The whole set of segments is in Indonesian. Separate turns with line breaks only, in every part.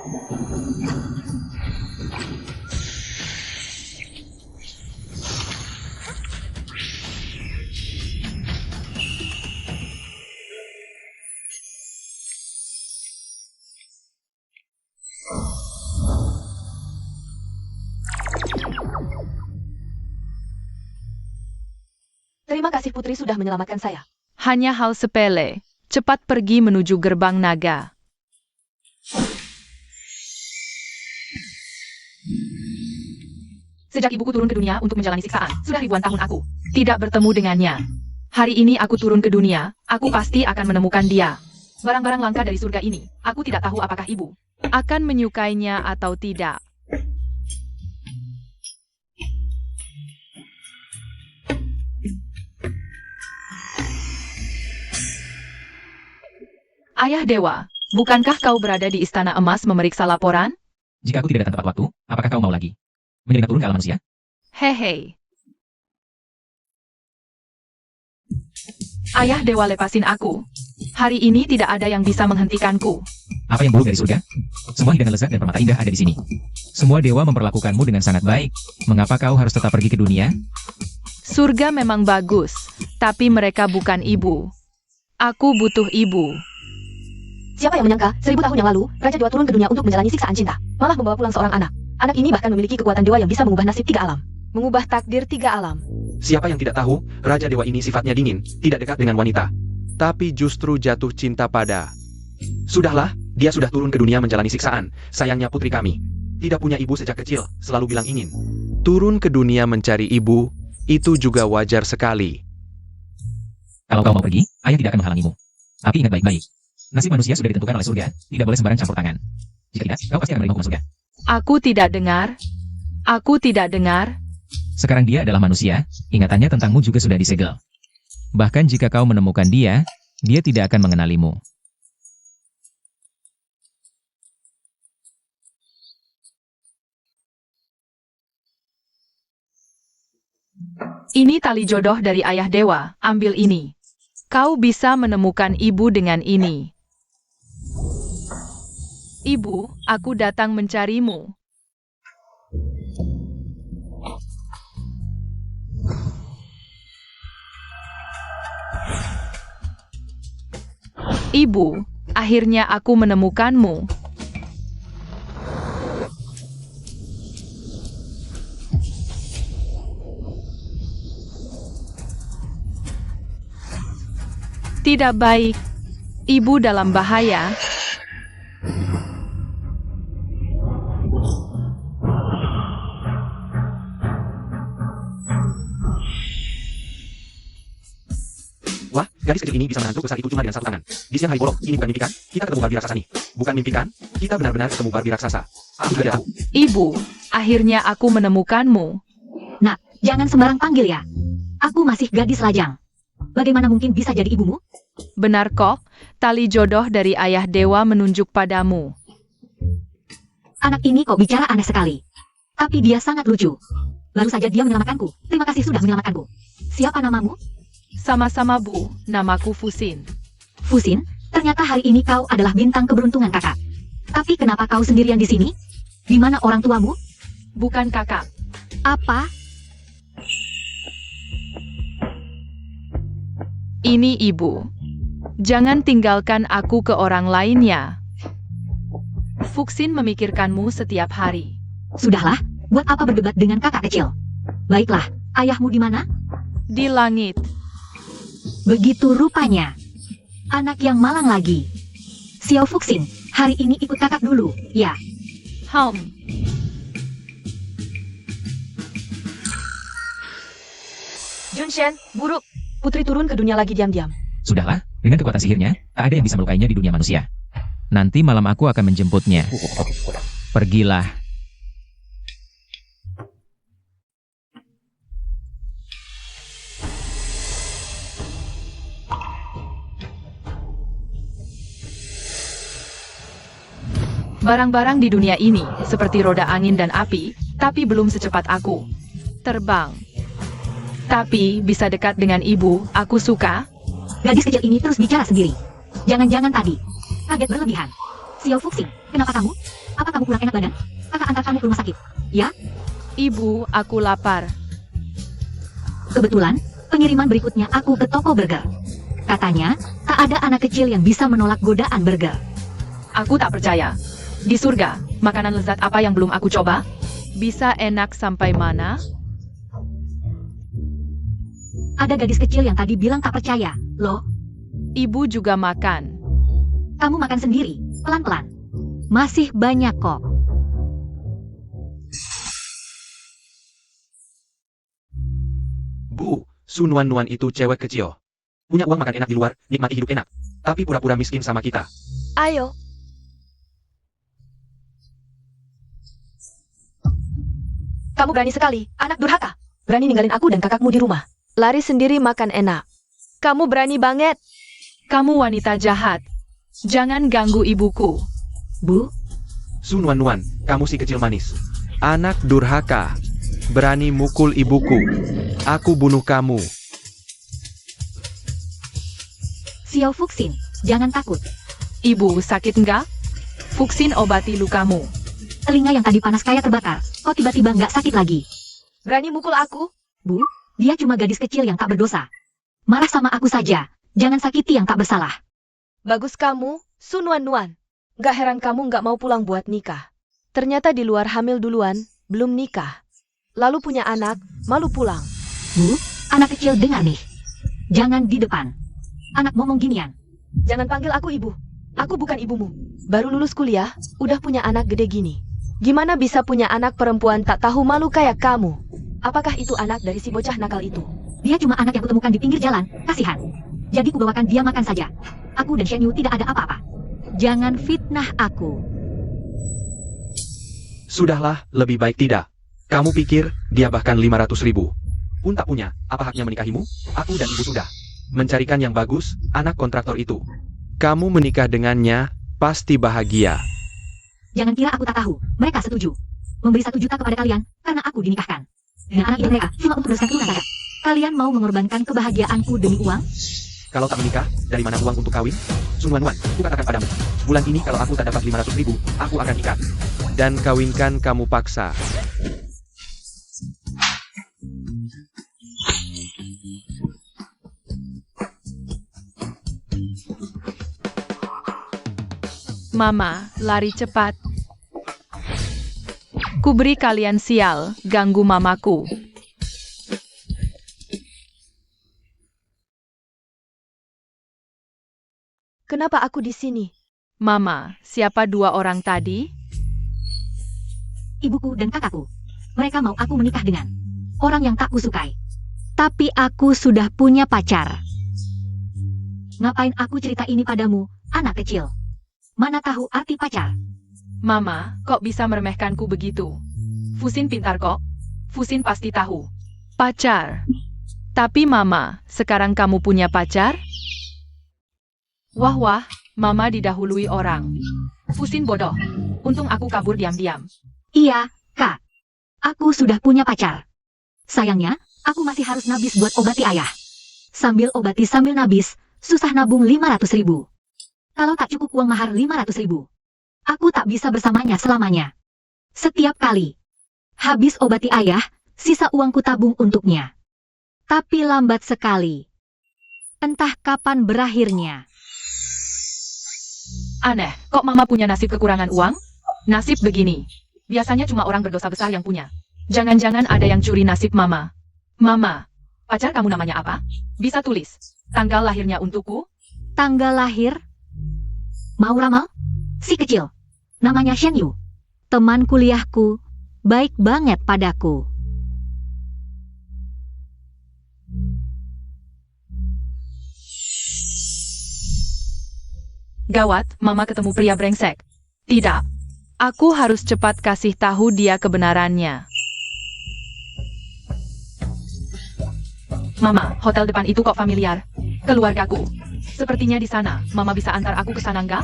Terima kasih Putri sudah menyelamatkan saya.
Hanya hal sepele. Cepat pergi menuju gerbang naga.
Sejak ibuku turun ke dunia untuk menjalani siksaan, sudah ribuan tahun aku
Tidak bertemu dengannya. Hari ini aku turun ke dunia, aku pasti akan menemukan dia.
barang-barang langka dari surga ini. Aku tidak tahu apakah ibu
Akan menyukainya atau tidak. Ayah Dewa, bukankah kau berada di Istana Emas memeriksa laporan?
Jika aku tidak datang tepat waktu, apakah kau mau lagi menjadi turun ke alam manusia?
Hehe. Ayah Dewa, lepasin aku. Hari ini tidak ada yang bisa menghentikanku.
Apa yang buruk dari surga? Semua hidangan lezat dan permata indah ada di sini. Semua dewa memperlakukanmu dengan sangat baik. Mengapa kau harus tetap pergi ke dunia?
Surga memang bagus, tapi mereka bukan ibu. Aku butuh ibu.
Siapa yang menyangka, 1000 tahun yang lalu, Raja Dewa turun ke dunia untuk menjalani siksaan cinta. Malah membawa pulang seorang anak. Anak ini bahkan memiliki kekuatan dewa yang bisa mengubah nasib 3 alam.
Mengubah takdir 3 alam.
Siapa yang tidak tahu, Raja Dewa ini sifatnya dingin, tidak dekat dengan wanita. Tapi justru jatuh cinta pada... Sudahlah, dia sudah turun ke dunia menjalani siksaan. Sayangnya putri kami tidak punya ibu sejak kecil, selalu bilang ingin turun ke dunia mencari ibu. Itu juga wajar sekali.
Kalau kau mau pergi, ayah tidak akan menghalangimu. Tapi ingat baik-baik. Nasib manusia sudah ditentukan oleh surga, tidak boleh sembarang campur tangan. Jika tidak, kau pasti akan menerima hukuman surga.
Aku tidak dengar. Aku tidak dengar.
Sekarang dia adalah manusia, ingatannya tentangmu juga sudah disegel. Bahkan jika kau menemukan dia, dia tidak akan mengenalimu.
Ini tali jodoh dari Ayah Dewa, ambil ini. Kau bisa menemukan ibu dengan ini. Ibu, aku datang mencarimu. Ibu, akhirnya aku menemukanmu. Tidak baik. Ibu dalam bahaya.
Wah, gadis kecil ini bisa menantu besar itu cuma dengan 1 tangan. Di siang hari bolong, ini bukan mimpi kan? Kita ketemu Barbie raksasa nih. Bukan mimpi kan? Kita benar-benar ketemu Barbie raksasa. Aku juga tahu.
Ibu, akhirnya aku menemukanmu.
Nak, jangan sembarang panggil ya. Aku masih gadis lajang. Bagaimana mungkin bisa jadi ibumu?
Benar kok, tali jodoh dari Ayah Dewa menunjuk padamu.
Anak ini kok bicara aneh sekali. Tapi dia sangat lucu. Baru saja dia menyelamatkanku. Terima kasih sudah menyelamatkanku. Siapa namamu?
Sama-sama Bu, namaku Fusin.
Fusin, ternyata hari ini kau adalah bintang keberuntungan kakak. Tapi kenapa kau sendirian di sini? Di mana orang tuamu?
Bukan kakak.
Apa?
Ini ibu. Jangan tinggalkan aku ke orang lainnya. Fusin memikirkanmu setiap hari.
Sudahlah, buat apa berdebat dengan kakak kecil? Baiklah, ayahmu di mana?
Di langit.
Begitu rupanya. Anak yang malang lagi. Xiao Fuxin, hari ini ikut kakak dulu, ya. Junshen, buruk. Putri turun ke dunia lagi diam-diam.
Sudahlah, dengan kekuatan sihirnya, tak ada yang bisa melukainya di dunia manusia. Nanti malam aku akan menjemputnya. Pergilah.
Barang-barang di dunia ini, seperti roda angin dan api, tapi belum secepat aku. Terbang. Tapi, bisa dekat dengan ibu, aku suka.
Gadis kecil ini terus bicara sendiri. Jangan-jangan tadi. Kaget berlebihan. Xiao Fuxin, kenapa kamu? Apa kamu kurang enak badan? Kakak antar kamu ke rumah sakit. Ya,
Ibu, aku lapar.
kebetulan, pengiriman berikutnya aku ke toko burger. Katanya, tak ada anak kecil yang bisa menolak godaan burger.
Aku tak percaya. Di surga, makanan lezat apa yang belum aku coba? Bisa enak sampai mana?
Ada gadis kecil yang tadi bilang tak percaya, loh.
Ibu juga makan.
Kamu makan sendiri, pelan-pelan. Masih banyak kok.
Bu, Sun Wan Nuan itu cewek kecil. Punya uang makan enak di luar, nikmati hidup enak. Tapi pura-pura miskin sama kita.
Ayo. Kamu berani sekali, anak durhaka. Berani ninggalin aku dan kakakmu di rumah. Lari sendiri makan enak. Kamu berani banget.
Kamu wanita jahat. Jangan ganggu ibuku.
Bu,
Sun Wan Nuan, kamu si kecil manis. Anak durhaka. Berani mukul ibuku. Aku bunuh kamu.
Xiao Fuxin, jangan takut.
Ibu sakit enggak? Fuksin obati lukamu.
Telinga yang tadi panas kayak terbakar, kok tiba-tiba nggak sakit lagi?
Berani mukul aku?
Bu, dia cuma gadis kecil yang tak berdosa. Marah sama aku saja, jangan sakiti yang tak bersalah.
Bagus kamu, Sun Wan Nuan. Gak heran kamu gak mau pulang buat nikah. Ternyata di luar hamil duluan, belum nikah. Lalu punya anak, malu pulang.
Bu, anak kecil dengar nih. Jangan di depan. Anak ngomong ginian.
Jangan panggil aku ibu. Aku bukan ibumu. Baru lulus kuliah, udah punya anak gede gini. Gimana bisa punya anak perempuan tak tahu malu kayak kamu? Apakah itu anak dari si bocah nakal itu?
Dia cuma anak yang kutemukan di pinggir jalan, kasihan. Jadi kubawakan dia makan saja. Aku dan Shen Yu tidak ada apa-apa. Jangan fitnah aku.
Sudahlah, lebih baik tidak. Kamu pikir, dia bahkan 500.000 pun tak punya, apa haknya menikahimu? Aku dan ibu sudah mencarikan yang bagus, anak kontraktor itu. Kamu menikah dengannya, pasti bahagia.
Jangan kira aku tak tahu, mereka setuju. Memberi 1 juta kepada kalian, karena aku dinikahkan. Dengan anak itu mereka, cuma untuk meneruskan keturunan saja. Kalian mau mengorbankan kebahagiaanku demi uang?
Kalau tak menikah, dari mana uang untuk kawin? Sun Wan Wan, kukatakan padamu. Bulan ini kalau aku tak dapat 500.000, aku akan ikat. Dan kawinkan kamu paksa.
Mama, lari cepat. Kuberi kalian sial, ganggu mamaku.
Kenapa aku di sini?
Mama, siapa 2 orang tadi?
Ibuku dan kakakku. Mereka mau aku menikah dengan orang yang tak kusukai. Tapi aku sudah punya pacar. Ngapain aku cerita ini padamu, anak kecil? Mana tahu arti pacar?
Mama, kok bisa meremehkanku begitu? Fusin pintar kok. Fusin pasti tahu. Pacar. Tapi Mama, sekarang kamu punya pacar? Wah wah, Mama didahului orang. Fusin bodoh. Untung aku kabur diam-diam.
Iya, Kak. Aku sudah punya pacar. Sayangnya, aku masih harus nabis buat obati ayah. Sambil obati sambil nabis, susah nabung 500.000. Kalau tak cukup uang mahar 500.000, aku tak bisa bersamanya selamanya. Setiap kali habis obati ayah, sisa uangku tabung untuknya. Tapi lambat sekali. Entah kapan berakhirnya.
Aneh, kok Mama punya nasib kekurangan uang? Nasib begini. Biasanya cuma orang berdosa besar yang punya. Jangan-jangan ada yang curi nasib Mama. Mama, pacar kamu namanya apa? Bisa tulis. Tanggal lahirnya untukku?
Tanggal lahir? Mau ramal? Si kecil. Namanya Shen Yu. Teman kuliahku. Baik banget padaku.
Gawat, Mama ketemu pria brengsek. Tidak. Aku harus cepat kasih tahu dia kebenarannya. Mama, hotel depan itu kok familiar. Keluargaku. Sepertinya di sana. Mama bisa antar aku ke sana nggak?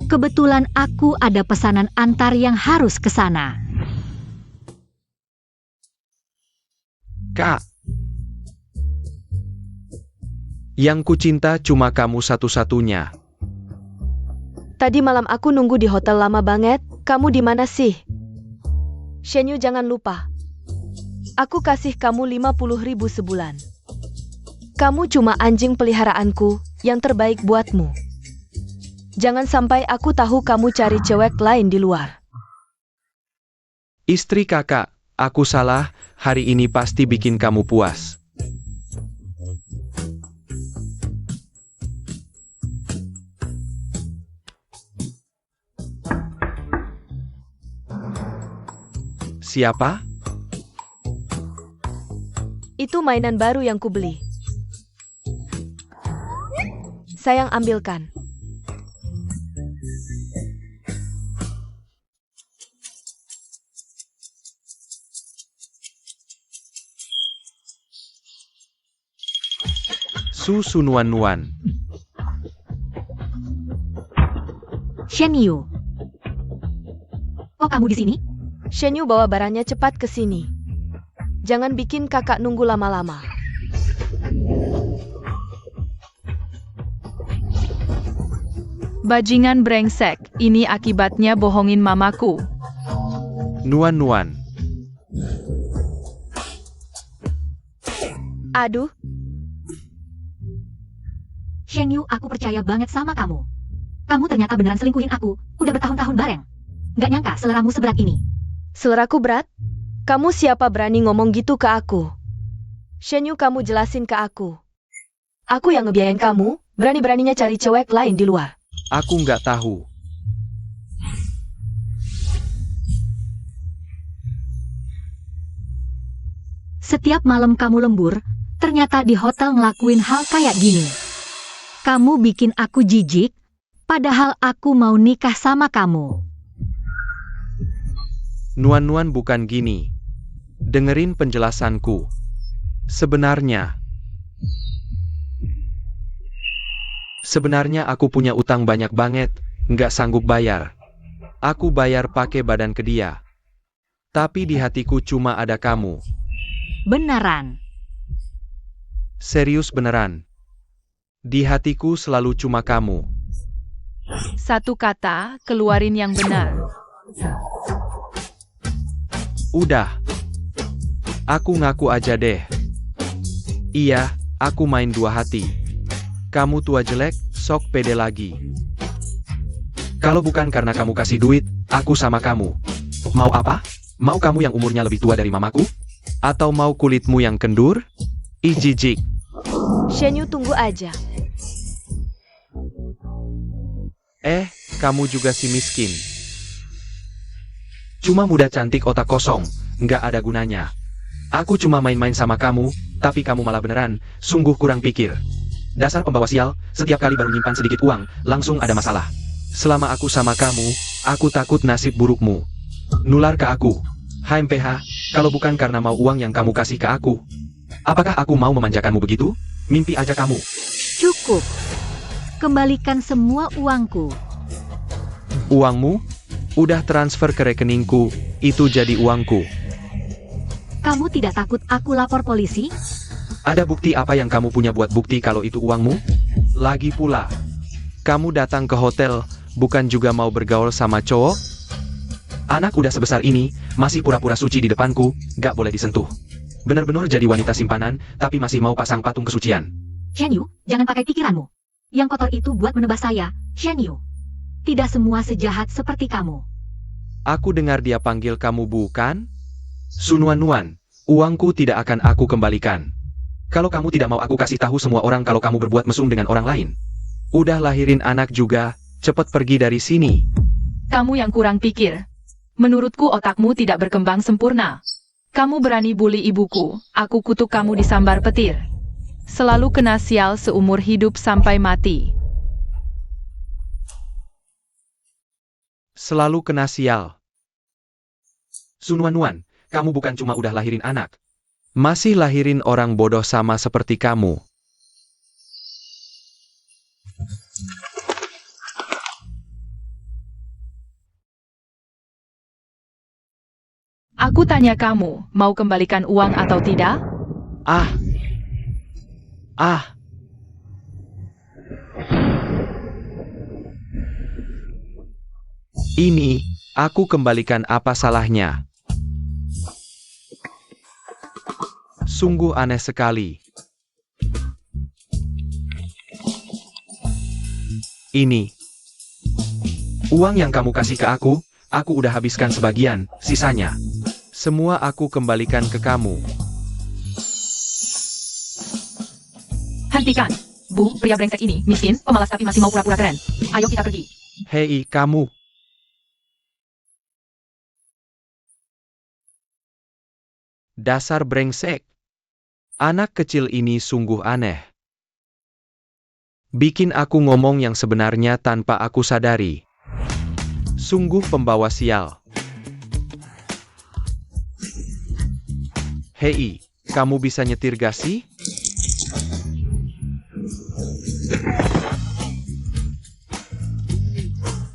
Kebetulan aku ada pesanan antar yang harus ke sana.
Kak. Yang kucinta cuma kamu satu-satunya.
Tadi malam aku nunggu di hotel lama banget, kamu di mana sih? Shenyu, jangan lupa. Aku kasih kamu 50.000 sebulan. Kamu cuma anjing peliharaanku yang terbaik buatmu. Jangan sampai aku tahu kamu cari cewek lain di luar.
Istri kakak, aku salah, hari ini pasti bikin kamu puas. Siapa?
Itu mainan baru yang kubeli. Sayang, ambilkan.
Susu nuan-nuan.
Shenyu. Kok kamu di sini?
Shenyu, bawa barangnya cepat ke sini. Jangan bikin kakak nunggu lama-lama.
Bajingan brengsek, ini akibatnya bohongin mamaku.
Nuan-nuan.
Aduh,
Shenyu, aku percaya banget sama kamu. Kamu ternyata beneran selingkuhin aku. Udah bertahun-tahun bareng. Gak nyangka seleramu seberat ini.
seleraku berat? Kamu siapa berani ngomong gitu ke aku? Shenyu, kamu jelasin ke aku. Aku yang ngebiayain kamu, berani-beraninya cari cewek lain di luar.
Aku nggak tahu.
Setiap malam kamu lembur, ternyata di hotel ngelakuin hal kayak gini. Kamu bikin aku jijik, padahal aku mau nikah sama kamu.
Nuan-nuan bukan gini. Dengerin penjelasanku. Sebenarnya aku punya utang banyak banget, nggak sanggup bayar. Aku bayar pakai badan ke dia. Tapi di hatiku cuma ada kamu.
Beneran.
Serius beneran. Di hatiku selalu cuma kamu.
Satu kata, keluarin yang benar.
Udah. Aku ngaku aja deh. Iya, aku main dua hati. Kamu tua jelek, sok pede lagi. Kalau bukan karena kamu kasih duit, aku sama kamu. Mau apa? Mau kamu yang umurnya lebih tua dari mamaku? Atau mau kulitmu yang kendur? Ih jijik.
Shenyu, tunggu aja.
Kamu juga si miskin. Cuma muda cantik otak kosong, nggak ada gunanya. Aku cuma main-main sama kamu, tapi kamu malah beneran, sungguh kurang pikir. Dasar pembawa sial, setiap kali baru nyimpan sedikit uang, langsung ada masalah. Selama aku sama kamu, aku takut nasib burukmu nular ke aku. HMPH, kalau bukan karena mau uang yang kamu kasih ke aku, apakah aku mau memanjakanmu begitu? Mimpi aja kamu.
Cukup. Kembalikan semua uangku.
Uangmu? Udah transfer ke rekeningku, itu jadi uangku.
Kamu tidak takut aku lapor polisi?
Ada bukti apa yang kamu punya buat bukti kalau itu uangmu? Lagi pula, kamu datang ke hotel, bukan juga mau bergaul sama cowok? Anak udah sebesar ini, masih pura-pura suci di depanku, gak boleh disentuh. Benar-benar jadi wanita simpanan, tapi masih mau pasang patung kesucian.
Shenyu, jangan pakai pikiranmu. Yang kotor itu buat menebas saya, Shenyu. Tidak semua sejahat seperti kamu.
Aku dengar dia panggil kamu bukan? Sunuan-nuan, uangku tidak akan aku kembalikan. Kalau kamu tidak mau aku kasih tahu semua orang kalau kamu berbuat mesum dengan orang lain. Udah lahirin anak juga, cepet pergi dari sini.
Kamu yang kurang pikir. Menurutku otakmu tidak berkembang sempurna. Kamu berani bully ibuku, aku kutuk kamu disambar petir. Selalu kena sial seumur hidup sampai mati.
Selalu kena sial. Sunuan-nuan, kamu bukan cuma udah lahirin anak. Masih lahirin orang bodoh sama seperti kamu.
Aku tanya kamu, mau kembalikan uang atau tidak?
Ah. Ini, Aku kembalikan, apa salahnya? Sungguh aneh sekali. Ini uang yang kamu kasih ke aku udah habiskan sebagian, sisanya semua aku kembalikan ke kamu.
Hentikan. Bu, pria brengsek ini, miskin, pemalas tapi masih mau pura-pura keren. Ayo kita pergi.
Hei, kamu. Dasar brengsek. Anak kecil ini sungguh aneh. Bikin aku ngomong yang sebenarnya tanpa aku sadari. Sungguh pembawa sial. Hei, kamu bisa nyetir gak sih?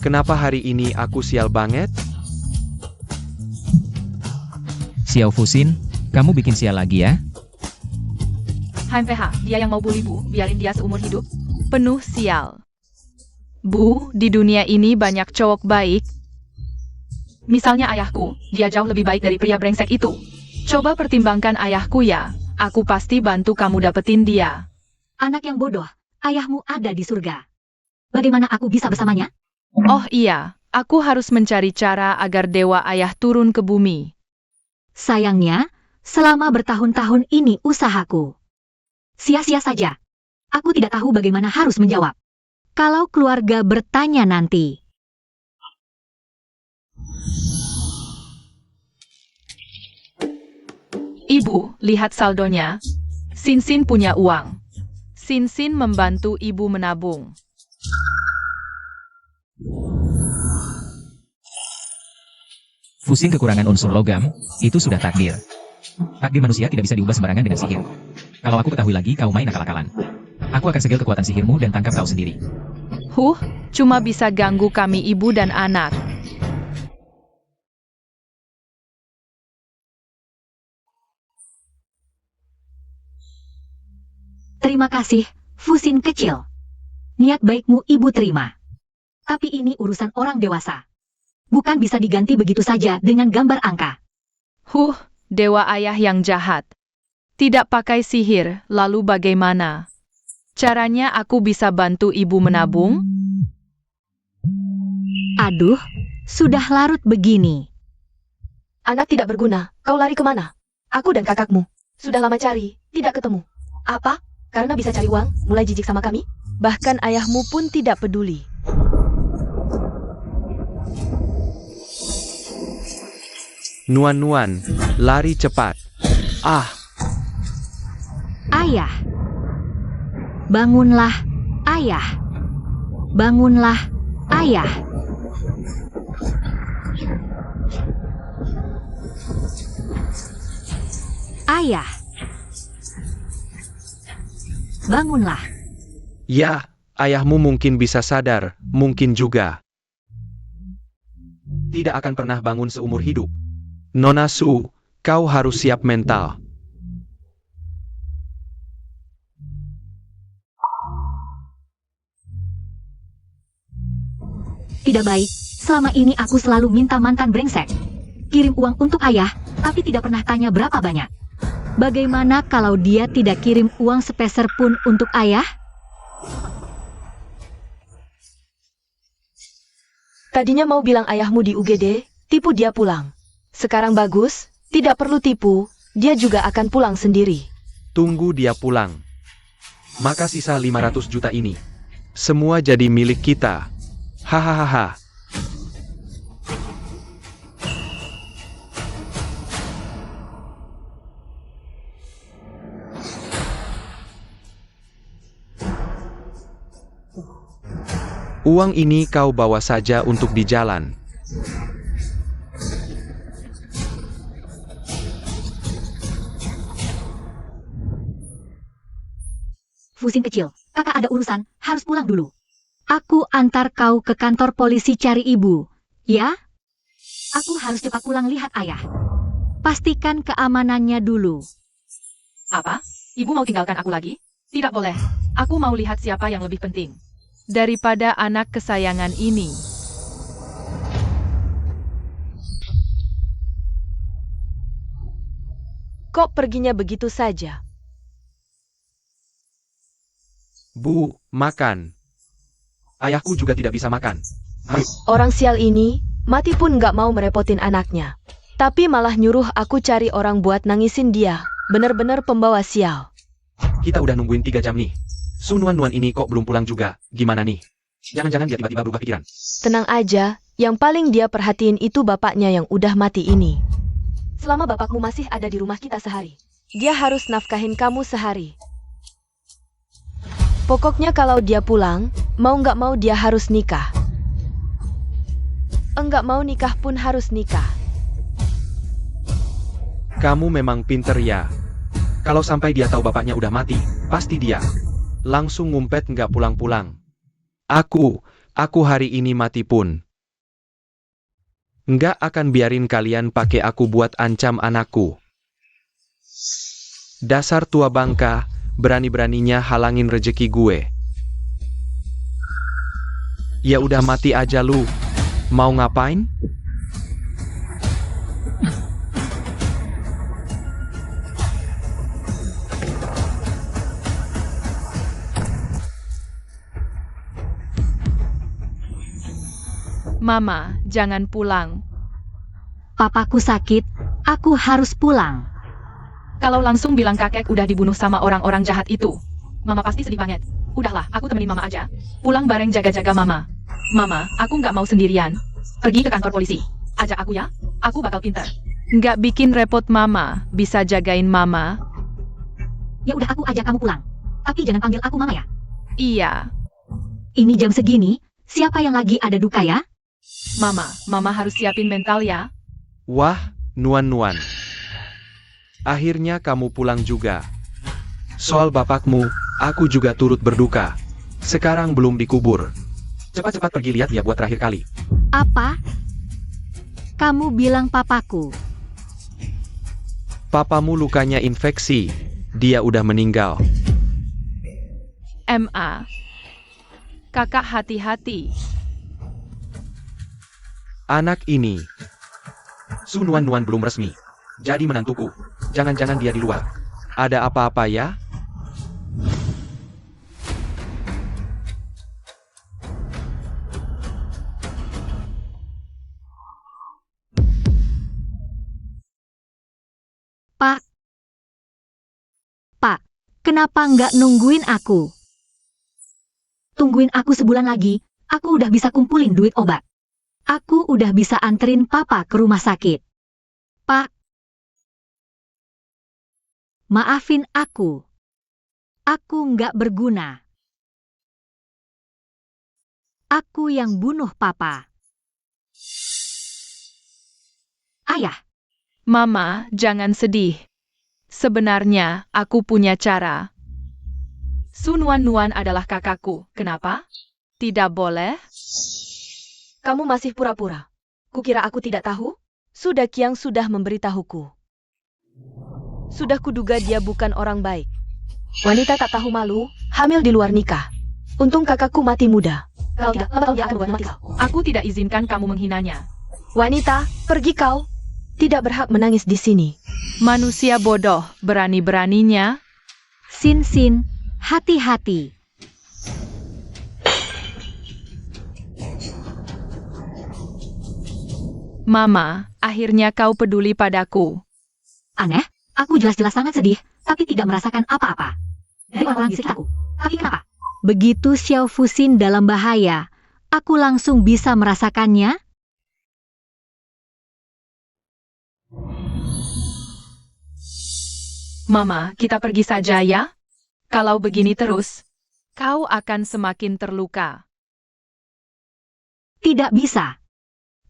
Kenapa hari ini aku sial banget?
Xiao Fusin, kamu bikin sial lagi ya?
HMPH, dia yang mau bully Bu, biarin dia seumur hidup. Penuh sial. Bu, di dunia ini banyak cowok baik. Misalnya ayahku, dia jauh lebih baik dari pria brengsek itu. Coba pertimbangkan ayahku ya, aku pasti bantu kamu dapetin dia.
Anak yang bodoh, ayahmu ada di surga. Bagaimana aku bisa bersamanya?
Oh iya, aku harus mencari cara agar dewa ayah turun ke bumi.
Sayangnya, selama bertahun-tahun ini usahaku sia-sia saja. Aku tidak tahu bagaimana harus menjawab. Kalau keluarga bertanya nanti.
Ibu, lihat saldonya. Sinsin punya uang. Sinsin membantu ibu menabung.
Fusin kekurangan unsur logam, itu sudah takdir. Takdir manusia tidak bisa diubah sembarangan dengan sihir. Kalau aku ketahui lagi kau main akal-akalan, aku akan segel kekuatan sihirmu dan tangkap kau sendiri.
Cuma bisa ganggu kami ibu dan anak.
Terima kasih, Fusin kecil. Niat baikmu ibu terima. Tapi ini urusan orang dewasa. Bukan bisa diganti begitu saja dengan gambar angka.
Dewa ayah yang jahat. Tidak pakai sihir, lalu bagaimana? Caranya aku bisa bantu ibu menabung?
Aduh, sudah larut begini.
Anak tidak berguna, kau lari kemana? Aku dan kakakmu sudah lama cari, tidak ketemu. Apa? Karena bisa cari uang, mulai jijik sama kami? Bahkan ayahmu pun tidak peduli.
Nuan-nuan, lari cepat. Ah,
Ayah. Bangunlah, ayah. Bangunlah, ayah. Ayah. Bangunlah.
ya, ayahmu mungkin bisa sadar, mungkin juga tidak akan pernah bangun seumur hidup. Nona Su, kau harus siap mental.
Tidak baik, selama ini aku selalu minta mantan brengsek kirim uang untuk ayah, tapi tidak pernah tanya berapa banyak. Bagaimana kalau dia tidak kirim uang sepeser pun untuk ayah?
Tadinya mau bilang ayahmu di UGD, tipu dia pulang. Sekarang bagus, tidak perlu tipu, dia juga akan pulang sendiri.
Tunggu dia pulang. Maka sisa 500 juta ini semua jadi milik kita. Hahaha. Uang ini kau bawa saja untuk di jalan.
Fusin kecil, kakak ada urusan, harus pulang dulu. Aku antar kau ke kantor polisi cari ibu, ya? Aku harus cepat pulang lihat ayah. Pastikan keamanannya dulu.
Apa? Ibu mau tinggalkan aku lagi? Tidak boleh. Aku mau lihat siapa yang lebih penting daripada anak kesayangan ini.
Kok perginya begitu saja?
Bu, makan. Ayahku juga tidak bisa makan.
Orang sial ini, mati pun gak mau merepotin anaknya. Tapi malah nyuruh aku cari orang buat nangisin dia. Bener-bener pembawa sial.
Kita udah nungguin 3 jam nih. Su Nuan ini kok belum pulang juga, gimana nih? Jangan-jangan dia tiba-tiba berubah pikiran.
Tenang aja, yang paling dia perhatiin itu bapaknya yang udah mati ini. Selama bapakmu masih ada di rumah kita sehari, dia harus nafkahin kamu sehari. Pokoknya kalau dia pulang, mau nggak mau dia harus nikah. Enggak mau nikah pun harus nikah.
Kamu memang pinter ya. Kalau sampai dia tahu bapaknya udah mati, pasti dia langsung ngumpet nggak pulang-pulang. Aku hari ini mati pun nggak akan biarin kalian pakai aku buat ancam anakku. Dasar tua bangka, berani-beraninya halangin rejeki gue. Ya udah mati aja lu. Mau ngapain?
Mama, jangan pulang.
Papaku sakit, aku harus pulang.
Kalau langsung bilang kakek udah dibunuh sama orang-orang jahat itu, Mama pasti sedih banget. Udahlah, aku temenin Mama aja. Pulang bareng jaga-jaga Mama. Mama, aku nggak mau sendirian. Pergi ke kantor polisi. Ajak aku ya, aku bakal pintar. Nggak bikin repot Mama, bisa jagain Mama.
Ya udah aku ajak kamu pulang. Tapi jangan panggil aku mama ya.
Iya,
Ini jam segini, siapa yang lagi ada duka ya?
Mama harus siapin mental ya.
Wah, Nuan. Akhirnya kamu pulang juga. Soal bapakmu, aku juga turut berduka. Sekarang belum dikubur. Cepat-cepat pergi lihat dia buat terakhir kali.
Apa? Kamu bilang papaku.
Papamu lukanya infeksi. Dia udah meninggal.
MA. Kakak hati-hati.
Anak ini. Su Nuan belum resmi. Jadi menantuku. Jangan-jangan dia di luar. Ada apa-apa ya?
Pak, kenapa nggak nungguin aku? Tungguin aku sebulan lagi, aku udah bisa kumpulin duit obat. Aku udah bisa anterin papa ke rumah sakit. Pak, maafin aku. Aku nggak berguna. Aku yang bunuh papa. Ayah,
Mama, jangan sedih. Sebenarnya, aku punya cara. Su Nuan adalah kakakku. Kenapa? Tidak boleh?
Kamu masih pura-pura. Kukira aku tidak tahu? Sudah Kiang sudah memberitahuku. Sudah kuduga dia bukan orang baik. Wanita tak tahu malu, hamil di luar nikah. Untung kakakku mati muda. Kalau tidak, dia akan membuatnya mati.
Aku tidak izinkan kamu menghinanya.
Wanita, pergi kau. Tidak berhak menangis di sini.
Manusia bodoh, berani-beraninya.
Sin, hati-hati.
Mama, akhirnya kau peduli padaku.
Aneh, aku jelas-jelas sangat sedih, tapi tidak merasakan apa-apa. Dari orang-orang di sekitarku. Tapi kenapa? Begitu Xiao Fuxin dalam bahaya, aku langsung bisa merasakannya.
Mama, kita pergi saja ya. Kalau begini terus, kau akan semakin terluka.
Tidak bisa.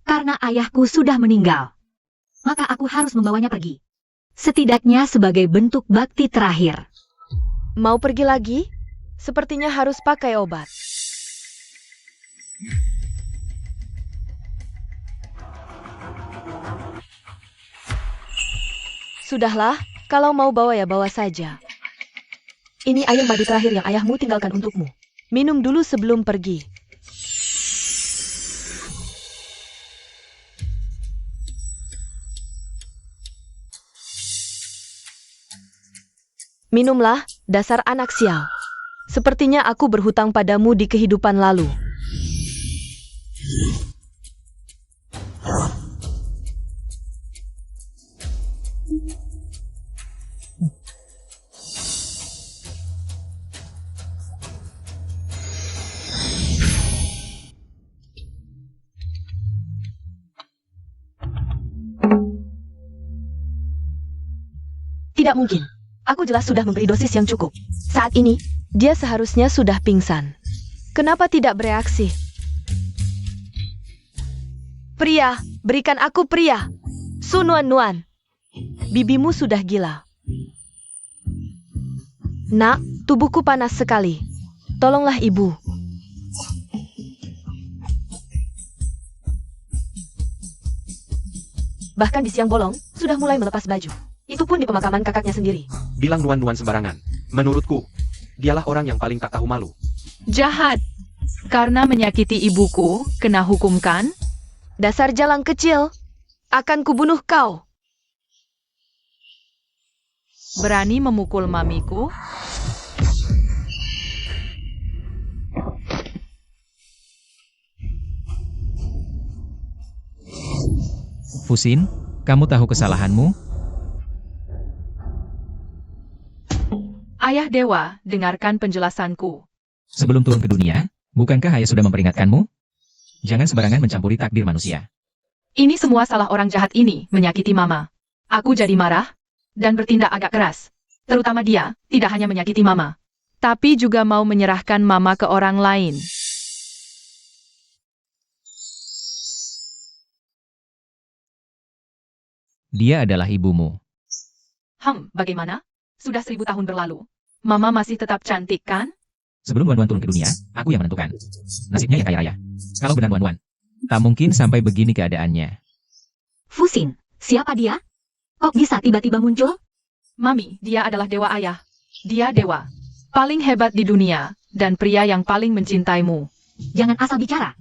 Karena ayahku sudah meninggal. Maka aku harus membawanya pergi. Setidaknya sebagai bentuk bakti terakhir.
Mau pergi lagi? Sepertinya harus pakai obat. Sudahlah, kalau mau bawa ya bawa saja. Ini air madu terakhir yang ayahmu tinggalkan untukmu. Minum dulu sebelum pergi. Minumlah, dasar anak sial. Sepertinya aku berhutang padamu di kehidupan lalu.
Tidak mungkin. Aku jelas sudah memberi dosis yang cukup. Saat ini,
Dia seharusnya sudah pingsan. Kenapa tidak bereaksi? Pria, berikan aku pria. Sunuan-nuan. Bibimu sudah gila. Nak, tubuhku panas sekali. Tolonglah ibu.
bahkan di siang bolong, sudah mulai melepas baju. Itu pun di pemakaman kakaknya sendiri.
Bilang nuan-nuan sembarangan. Menurutku, dialah orang yang paling tak tahu malu.
Jahat. Karena menyakiti ibuku, kena hukum kan?
Dasar jalang kecil. Akan kubunuh kau.
Berani memukul mamiku?
Fusin, kamu tahu kesalahanmu?
Ayah Dewa, dengarkan penjelasanku.
Sebelum turun ke dunia, bukankah ayah sudah memperingatkanmu? Jangan sembarangan mencampuri takdir manusia.
Ini semua salah orang jahat ini, menyakiti mama. Aku jadi marah, dan bertindak agak keras. Terutama dia, tidak hanya menyakiti mama, tapi juga mau menyerahkan mama ke orang lain.
Dia adalah ibumu.
Bagaimana? Sudah 1000 tahun berlalu. Mama masih tetap cantik, kan?
Sebelum Wan-Wan turun ke dunia, aku yang menentukan. Nasibnya yang kaya raya. Kalau benar Wan-Wan, tak mungkin sampai begini keadaannya.
Fusin, siapa dia? Kok bisa tiba-tiba muncul?
Mami, dia adalah dewa ayah. Dia dewa. Paling hebat di dunia, dan pria yang paling mencintaimu.
Jangan asal bicara.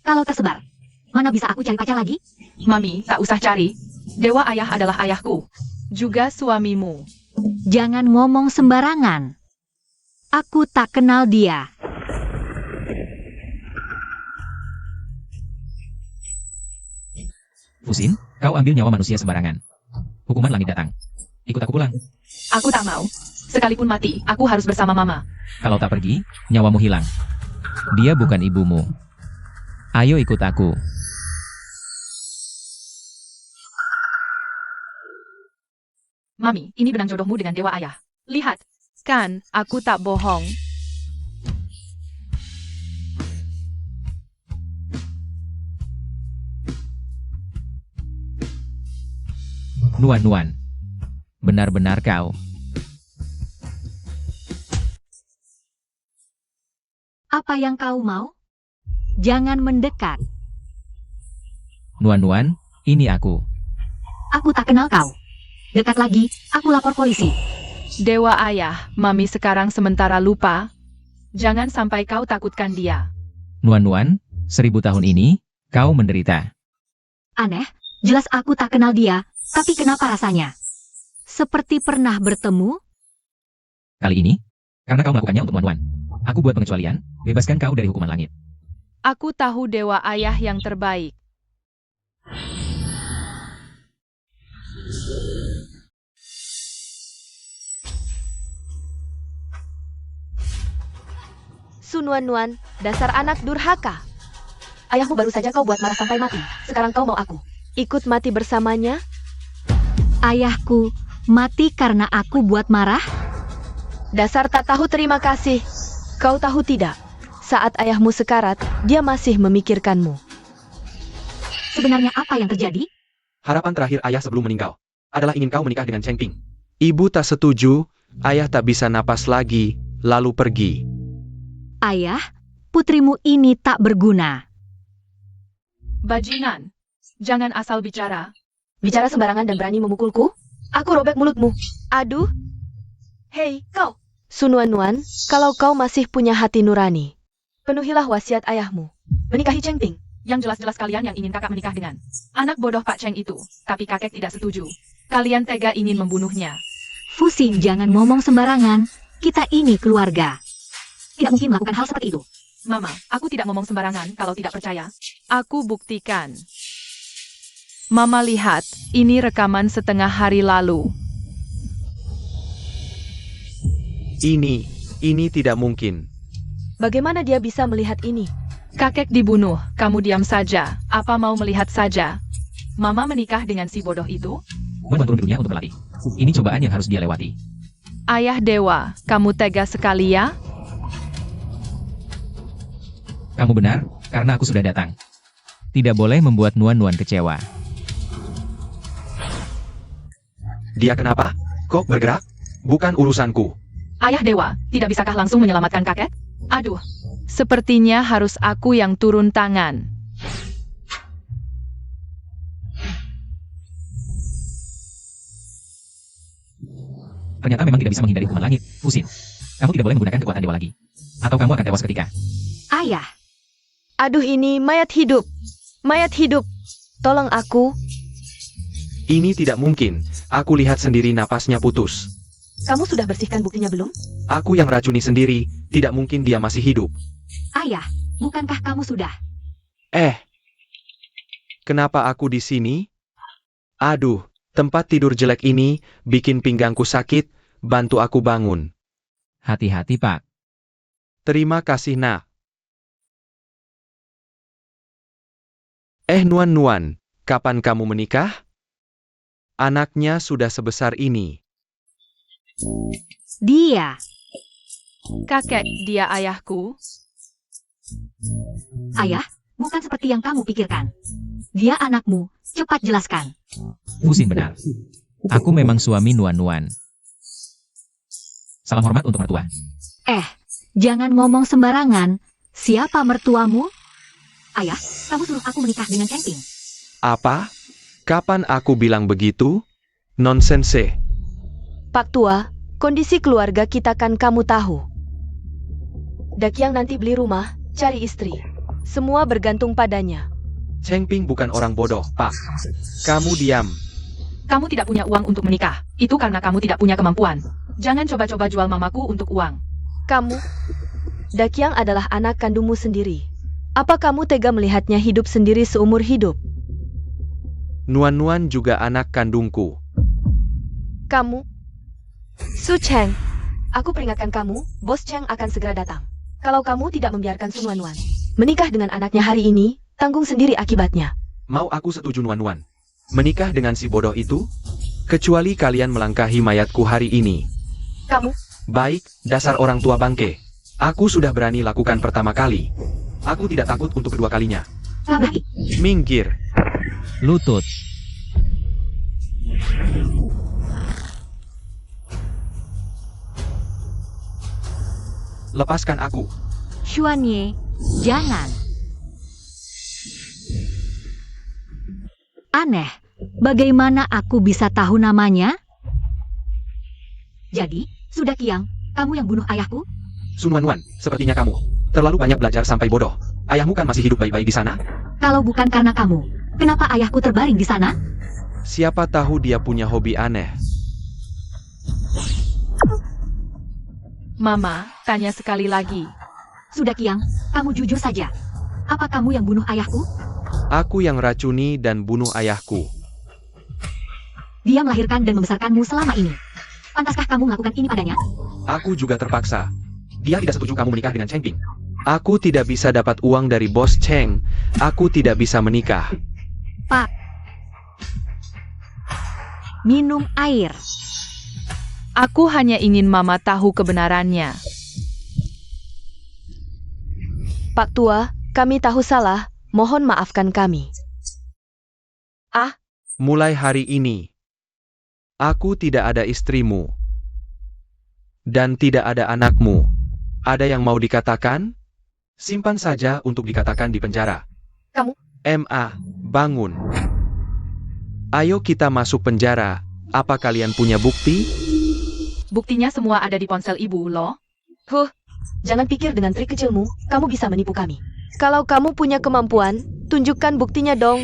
Kalau tersebar, mana bisa aku cari pacar lagi?
Mami, tak usah cari. Dewa ayah adalah ayahku. Juga suamimu.
Jangan ngomong sembarangan. Aku tak kenal dia.
Fusin, kau ambil nyawa manusia sembarangan. Hukuman langit datang. Ikut aku pulang.
Aku tak mau. Sekalipun mati, aku harus bersama mama.
Kalau tak pergi, nyawamu hilang. Dia bukan ibumu. Ayo ikut aku.
Mami, ini benang jodohmu dengan dewa ayah. Lihat. Kan, aku tak bohong.
Nuan-Nuan. Benar-benar kau.
Apa yang kau mau? Jangan mendekat.
Nuan-Nuan, ini aku.
Aku tak kenal kau. Dekat lagi, aku lapor polisi.
Dewa ayah, mami sekarang sementara lupa. Jangan sampai kau takutkan dia.
Nuan-Nuan, 1000 tahun ini, kau menderita.
Aneh, jelas aku tak kenal dia, tapi kenapa rasanya? Seperti pernah bertemu?
Kali ini, karena kau melakukannya untuk Nuan-Nuan. Aku buat pengecualian, bebaskan kau dari hukuman langit.
Aku tahu dewa ayah yang terbaik.
Sunuan-nuan, dasar anak durhaka.
Ayahmu baru saja kau buat marah sampai mati. Sekarang kau mau aku.
Ikut mati bersamanya?
Ayahku mati karena aku buat marah?
Dasar tak tahu terima kasih. Kau tahu tidak? Saat ayahmu sekarat, dia masih memikirkanmu.
Sebenarnya apa yang terjadi?
Harapan terakhir ayah sebelum meninggal adalah ingin kau menikah dengan Cheng Ping. Ibu tak setuju, ayah tak bisa napas lagi, lalu pergi.
Ayah, putrimu ini tak berguna.
Bajingan, jangan asal bicara.
Bicara sembarangan dan berani memukulku? Aku robek mulutmu.
Aduh. Hei, kau. Sunuan-nuan, kalau kau masih punya hati nurani, penuhilah wasiat ayahmu.
Menikahi Cheng Ping, yang jelas-jelas kalian yang ingin kakak menikah dengan anak bodoh Pak Cheng itu, tapi kakek tidak setuju. Kalian tega ingin membunuhnya.
Fusin, jangan ngomong sembarangan. Kita ini keluarga. Tidak mungkin melakukan hal seperti itu.
Mama, aku tidak ngomong sembarangan kalau tidak percaya. Aku buktikan. Mama lihat, ini rekaman setengah hari lalu.
Ini tidak mungkin.
Bagaimana dia bisa melihat ini?
Kakek dibunuh, kamu diam saja. Apa mau melihat saja? Mama menikah dengan si bodoh itu?
Wan turun ke dunia untuk berlatih. Ini cobaan yang harus dia lewati.
Ayah dewa, kamu tega sekali ya?
Kamu benar, karena aku sudah datang. Tidak boleh membuat Nuan kecewa.
Dia kenapa? Kok bergerak? Bukan urusanku.
Ayah dewa, tidak bisakah langsung menyelamatkan kakek? Aduh, sepertinya harus aku yang turun tangan.
Ternyata memang tidak bisa menghindari hukuman langit, Fusin. Kamu tidak boleh menggunakan kekuatan dewa lagi. Atau kamu akan tewas ketika.
Ayah,
Aduh, ini mayat hidup. Mayat hidup. Tolong aku.
Ini tidak mungkin. Aku lihat sendiri napasnya putus.
kamu sudah bersihkan buktinya belum?
Aku yang racuni sendiri, tidak mungkin dia masih hidup.
Ayah, bukankah kamu sudah?
Kenapa aku di sini? Aduh, tempat tidur jelek ini bikin pinggangku sakit, bantu aku bangun.
Hati-hati, Pak.
Terima kasih, Nak. Nuan, kapan kamu menikah? Anaknya sudah sebesar ini.
Dia.
Kakek, dia ayahku.
Ayah, bukan seperti yang kamu pikirkan. Dia anakmu, cepat jelaskan.
Fusin benar. Aku memang suami Nuan. Salam hormat untuk mertua.
Jangan ngomong sembarangan. Siapa mertuamu? Ayah, kamu suruh aku menikah dengan Cheng Ping.
Apa? Kapan aku bilang begitu? Nonsense.
Pak Tua, kondisi keluarga kita kan kamu tahu. Dakyang nanti beli rumah, cari istri. Semua bergantung padanya.
Cheng Ping bukan orang bodoh, Pak. Kamu diam.
Kamu tidak punya uang untuk menikah. Itu karena kamu tidak punya kemampuan. Jangan coba-coba jual mamaku untuk uang.
Kamu, Dakyang adalah anak kandungmu sendiri. Apa kamu tega melihatnya hidup sendiri seumur hidup?
Nuan juga anak kandungku.
Kamu, Su Cheng, aku peringatkan kamu, Bos Cheng akan segera datang. Kalau kamu tidak membiarkan Su Nuan menikah dengan anaknya hari ini, tanggung sendiri akibatnya.
Mau aku setuju Nuan. Menikah dengan si bodoh itu? Kecuali kalian melangkahi mayatku hari ini.
Kamu,
Baik, dasar orang tua bangke. Aku sudah berani lakukan pertama kali. Aku tidak takut untuk kedua kalinya.
Baik,
Minggir.
Lutut.
Lepaskan aku.
Xuanye, jangan. Aneh, bagaimana aku bisa tahu namanya? Jadi, sudah Kiang, kamu yang bunuh ayahku?
Sun Wan, sepertinya kamu terlalu banyak belajar sampai bodoh. Ayahmu kan masih hidup baik-baik di sana?
Kalau bukan karena kamu, kenapa ayahku terbaring di sana?
Siapa tahu dia punya hobi aneh.
Mama, tanya sekali lagi.
Sudah Kiang, kamu jujur saja. Apa kamu yang bunuh ayahku?
Aku yang racuni dan bunuh ayahku.
Dia melahirkan dan membesarkanmu selama ini. Pantaskah kamu melakukan ini padanya?
Aku juga terpaksa. Dia tidak setuju kamu menikah dengan Cheng Ping. Aku tidak bisa dapat uang dari Bos Cheng. Aku tidak bisa menikah.
Pak, minum air.
Aku hanya ingin Mama tahu kebenarannya.
Pak Tua, kami tahu salah, mohon maafkan kami.
Mulai hari ini, aku tidak ada istrimu. Dan tidak ada anakmu. Ada yang mau dikatakan? Simpan saja untuk dikatakan di penjara.
Kamu?
MA, bangun. Ayo kita masuk penjara. Apa kalian punya bukti?
Buktinya semua ada di ponsel ibu, loh.
Jangan pikir dengan trik kecilmu, kamu bisa menipu kami. Kalau kamu punya kemampuan, tunjukkan buktinya dong.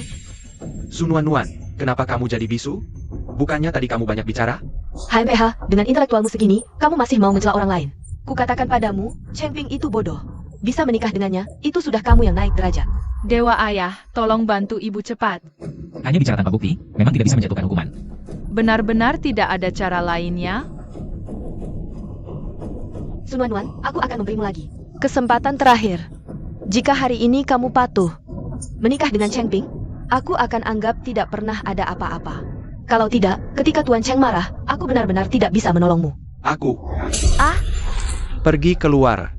Sun Wan, kenapa kamu jadi bisu? Bukannya tadi kamu banyak bicara?
HMPH, dengan intelektualmu segini, kamu masih mau mencela orang lain. Kukatakan padamu, Cheng Ping itu bodoh. Bisa menikah dengannya, itu sudah kamu yang naik derajat.
Dewa Ayah, tolong bantu ibu cepat.
Hanya bicara tanpa bukti, memang tidak bisa menjatuhkan hukuman.
Benar-benar tidak ada cara lainnya?
Sun Wanwan, aku akan memberimu lagi kesempatan terakhir. Jika hari ini kamu patuh menikah dengan Cheng Ping, aku akan anggap tidak pernah ada apa-apa. Kalau tidak, ketika Tuan Cheng marah, aku benar-benar tidak bisa menolongmu.
Aku
Ah,
pergi keluar.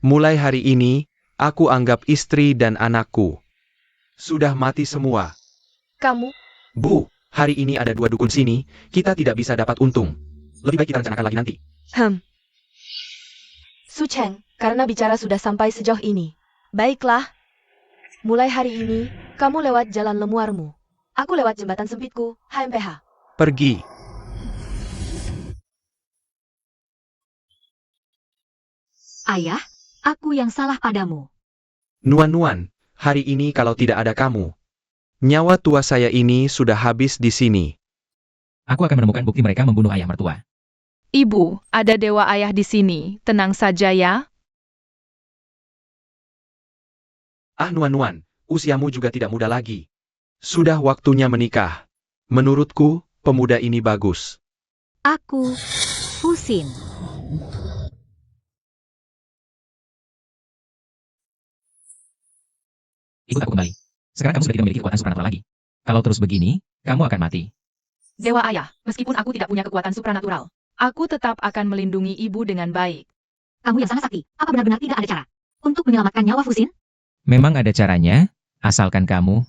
Mulai hari ini, aku anggap istri dan anakku sudah mati semua.
kamu,
Bu, hari ini ada 2 dukun sini, kita tidak bisa dapat untung. Lebih baik kita rencanakan lagi nanti.
Su Cheng, karena bicara sudah sampai sejauh ini. Baiklah. Mulai hari ini, kamu lewat jalan lemuarmu. Aku lewat jembatan sempitku, HMPH.
Pergi.
Ayah, aku yang salah padamu.
Nuan-nuan, hari ini kalau tidak ada kamu, nyawa tua saya ini sudah habis di sini.
Aku akan menemukan bukti mereka membunuh ayah mertua.
Ibu, ada Dewa Ayah di sini, tenang saja ya.
Ah Nuan-nuan, usiamu juga tidak muda lagi. Sudah waktunya menikah. Menurutku, pemuda ini bagus.
Aku, Fusin.
Ikut aku kembali. Sekarang kamu sudah tidak memiliki kekuatan supranatural lagi. Kalau terus begini, kamu akan mati.
Dewa Ayah, meskipun aku tidak punya kekuatan supranatural, aku tetap akan melindungi ibu dengan baik.
Kamu yang sangat sakti. Apa benar-benar tidak ada cara untuk menyelamatkan nyawa Fusin?
Memang ada caranya, asalkan kamu...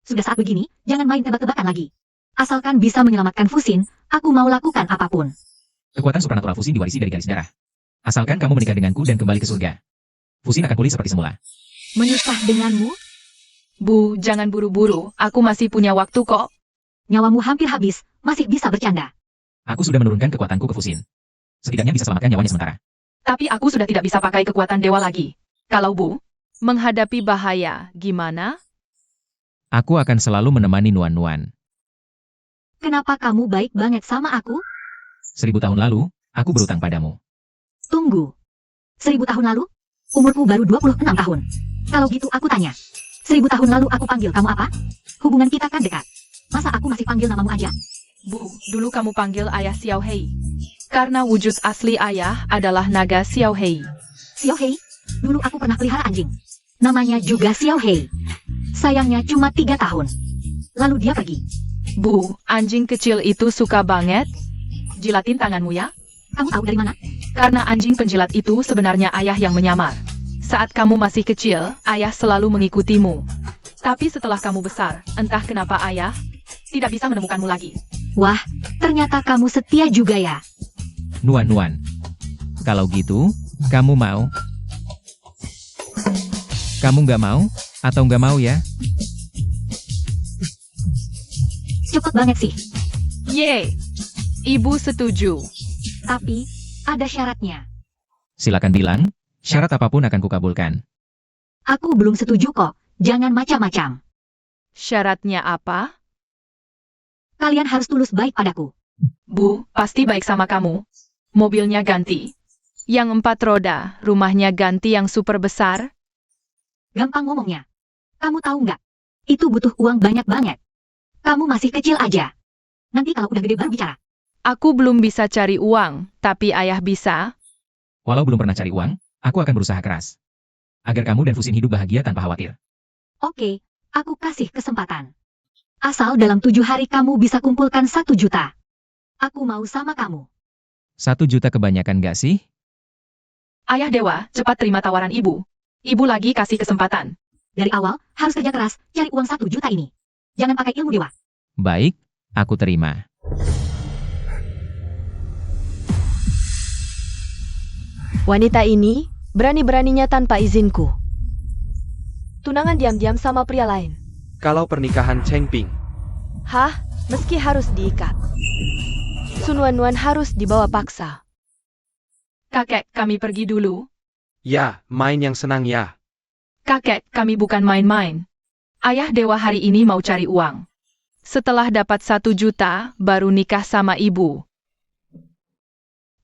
Sudah saat begini, jangan main tebak-tebakan lagi. Asalkan bisa menyelamatkan Fusin, aku mau lakukan apapun.
Kekuatan supranatural Fusin diwarisi dari garis darah. Asalkan kamu menikah denganku dan kembali ke surga. Fusin akan pulih seperti semula.
Menikah denganmu?
Bu, jangan buru-buru, aku masih punya waktu kok.
Nyawamu hampir habis, masih bisa bercanda.
Aku sudah menurunkan kekuatanku ke Fusin. Setidaknya bisa selamatkan nyawanya sementara.
Tapi aku sudah tidak bisa pakai kekuatan dewa lagi. Kalau Bu, menghadapi bahaya, gimana?
Aku akan selalu menemani Nuan-nuan.
Kenapa kamu baik banget sama aku?
1000 tahun lalu, aku berutang padamu.
Tunggu. 1000 tahun lalu? Umurku baru 26 tahun. Kalau gitu aku tanya. 1000 tahun lalu aku panggil kamu apa? Hubungan kita kan dekat. Masa aku masih panggil namamu aja?
Bu, dulu kamu panggil ayah Xiao Hei. Karena wujud asli ayah adalah naga Xiao Hei.
Xiao Hei? Dulu aku pernah pelihara anjing. Namanya juga Xiao Hei. Sayangnya cuma 3 tahun. Lalu dia pergi.
Bu, anjing kecil itu suka banget. Jilatin tanganmu ya.
Kamu tahu dari mana?
Karena anjing penjilat itu sebenarnya ayah yang menyamar. Saat kamu masih kecil, ayah selalu mengikutimu. Tapi setelah kamu besar, entah kenapa ayah tidak bisa menemukanmu lagi.
Wah, ternyata kamu setia juga ya.
Nuan-nuan. Kalau gitu, kamu mau? Kamu nggak mau? Atau nggak mau ya?
Cepet banget sih.
Yeay, ibu setuju.
Tapi, ada syaratnya.
Silakan bilang, syarat apapun akan kukabulkan.
Aku belum setuju kok. Jangan macam-macam.
Syaratnya apa?
Kalian harus tulus baik padaku.
Bu, pasti baik sama kamu. Mobilnya ganti. Yang 4 roda, rumahnya ganti yang super besar.
Gampang ngomongnya. Kamu tahu nggak? Itu butuh uang banyak banget. Kamu masih kecil aja. Nanti kalau udah gede baru bicara.
Aku belum bisa cari uang, tapi ayah bisa.
Walau belum pernah cari uang, aku akan berusaha keras. Agar kamu dan Fusin hidup bahagia tanpa khawatir.
Oke, aku kasih kesempatan. Asal dalam 7 hari kamu bisa kumpulkan 1 juta. Aku mau sama kamu.
1 juta kebanyakan gak sih?
Ayah Dewa, cepat terima tawaran ibu. Ibu lagi kasih kesempatan.
Dari awal, harus kerja keras, cari uang 1 juta ini. Jangan pakai ilmu dewa.
Baik, aku terima.
Wanita ini berani-beraninya tanpa izinku. Tunangan diam-diam sama pria lain.
Kalau pernikahan Cheng Ping,
Hah? Meski harus diikat. Sun Wanwan harus dibawa paksa.
Kakek, kami pergi dulu.
ya, main yang senang ya.
Kakek, kami bukan main-main. Ayah Dewa hari ini mau cari uang. Setelah dapat 1 juta, baru nikah sama ibu.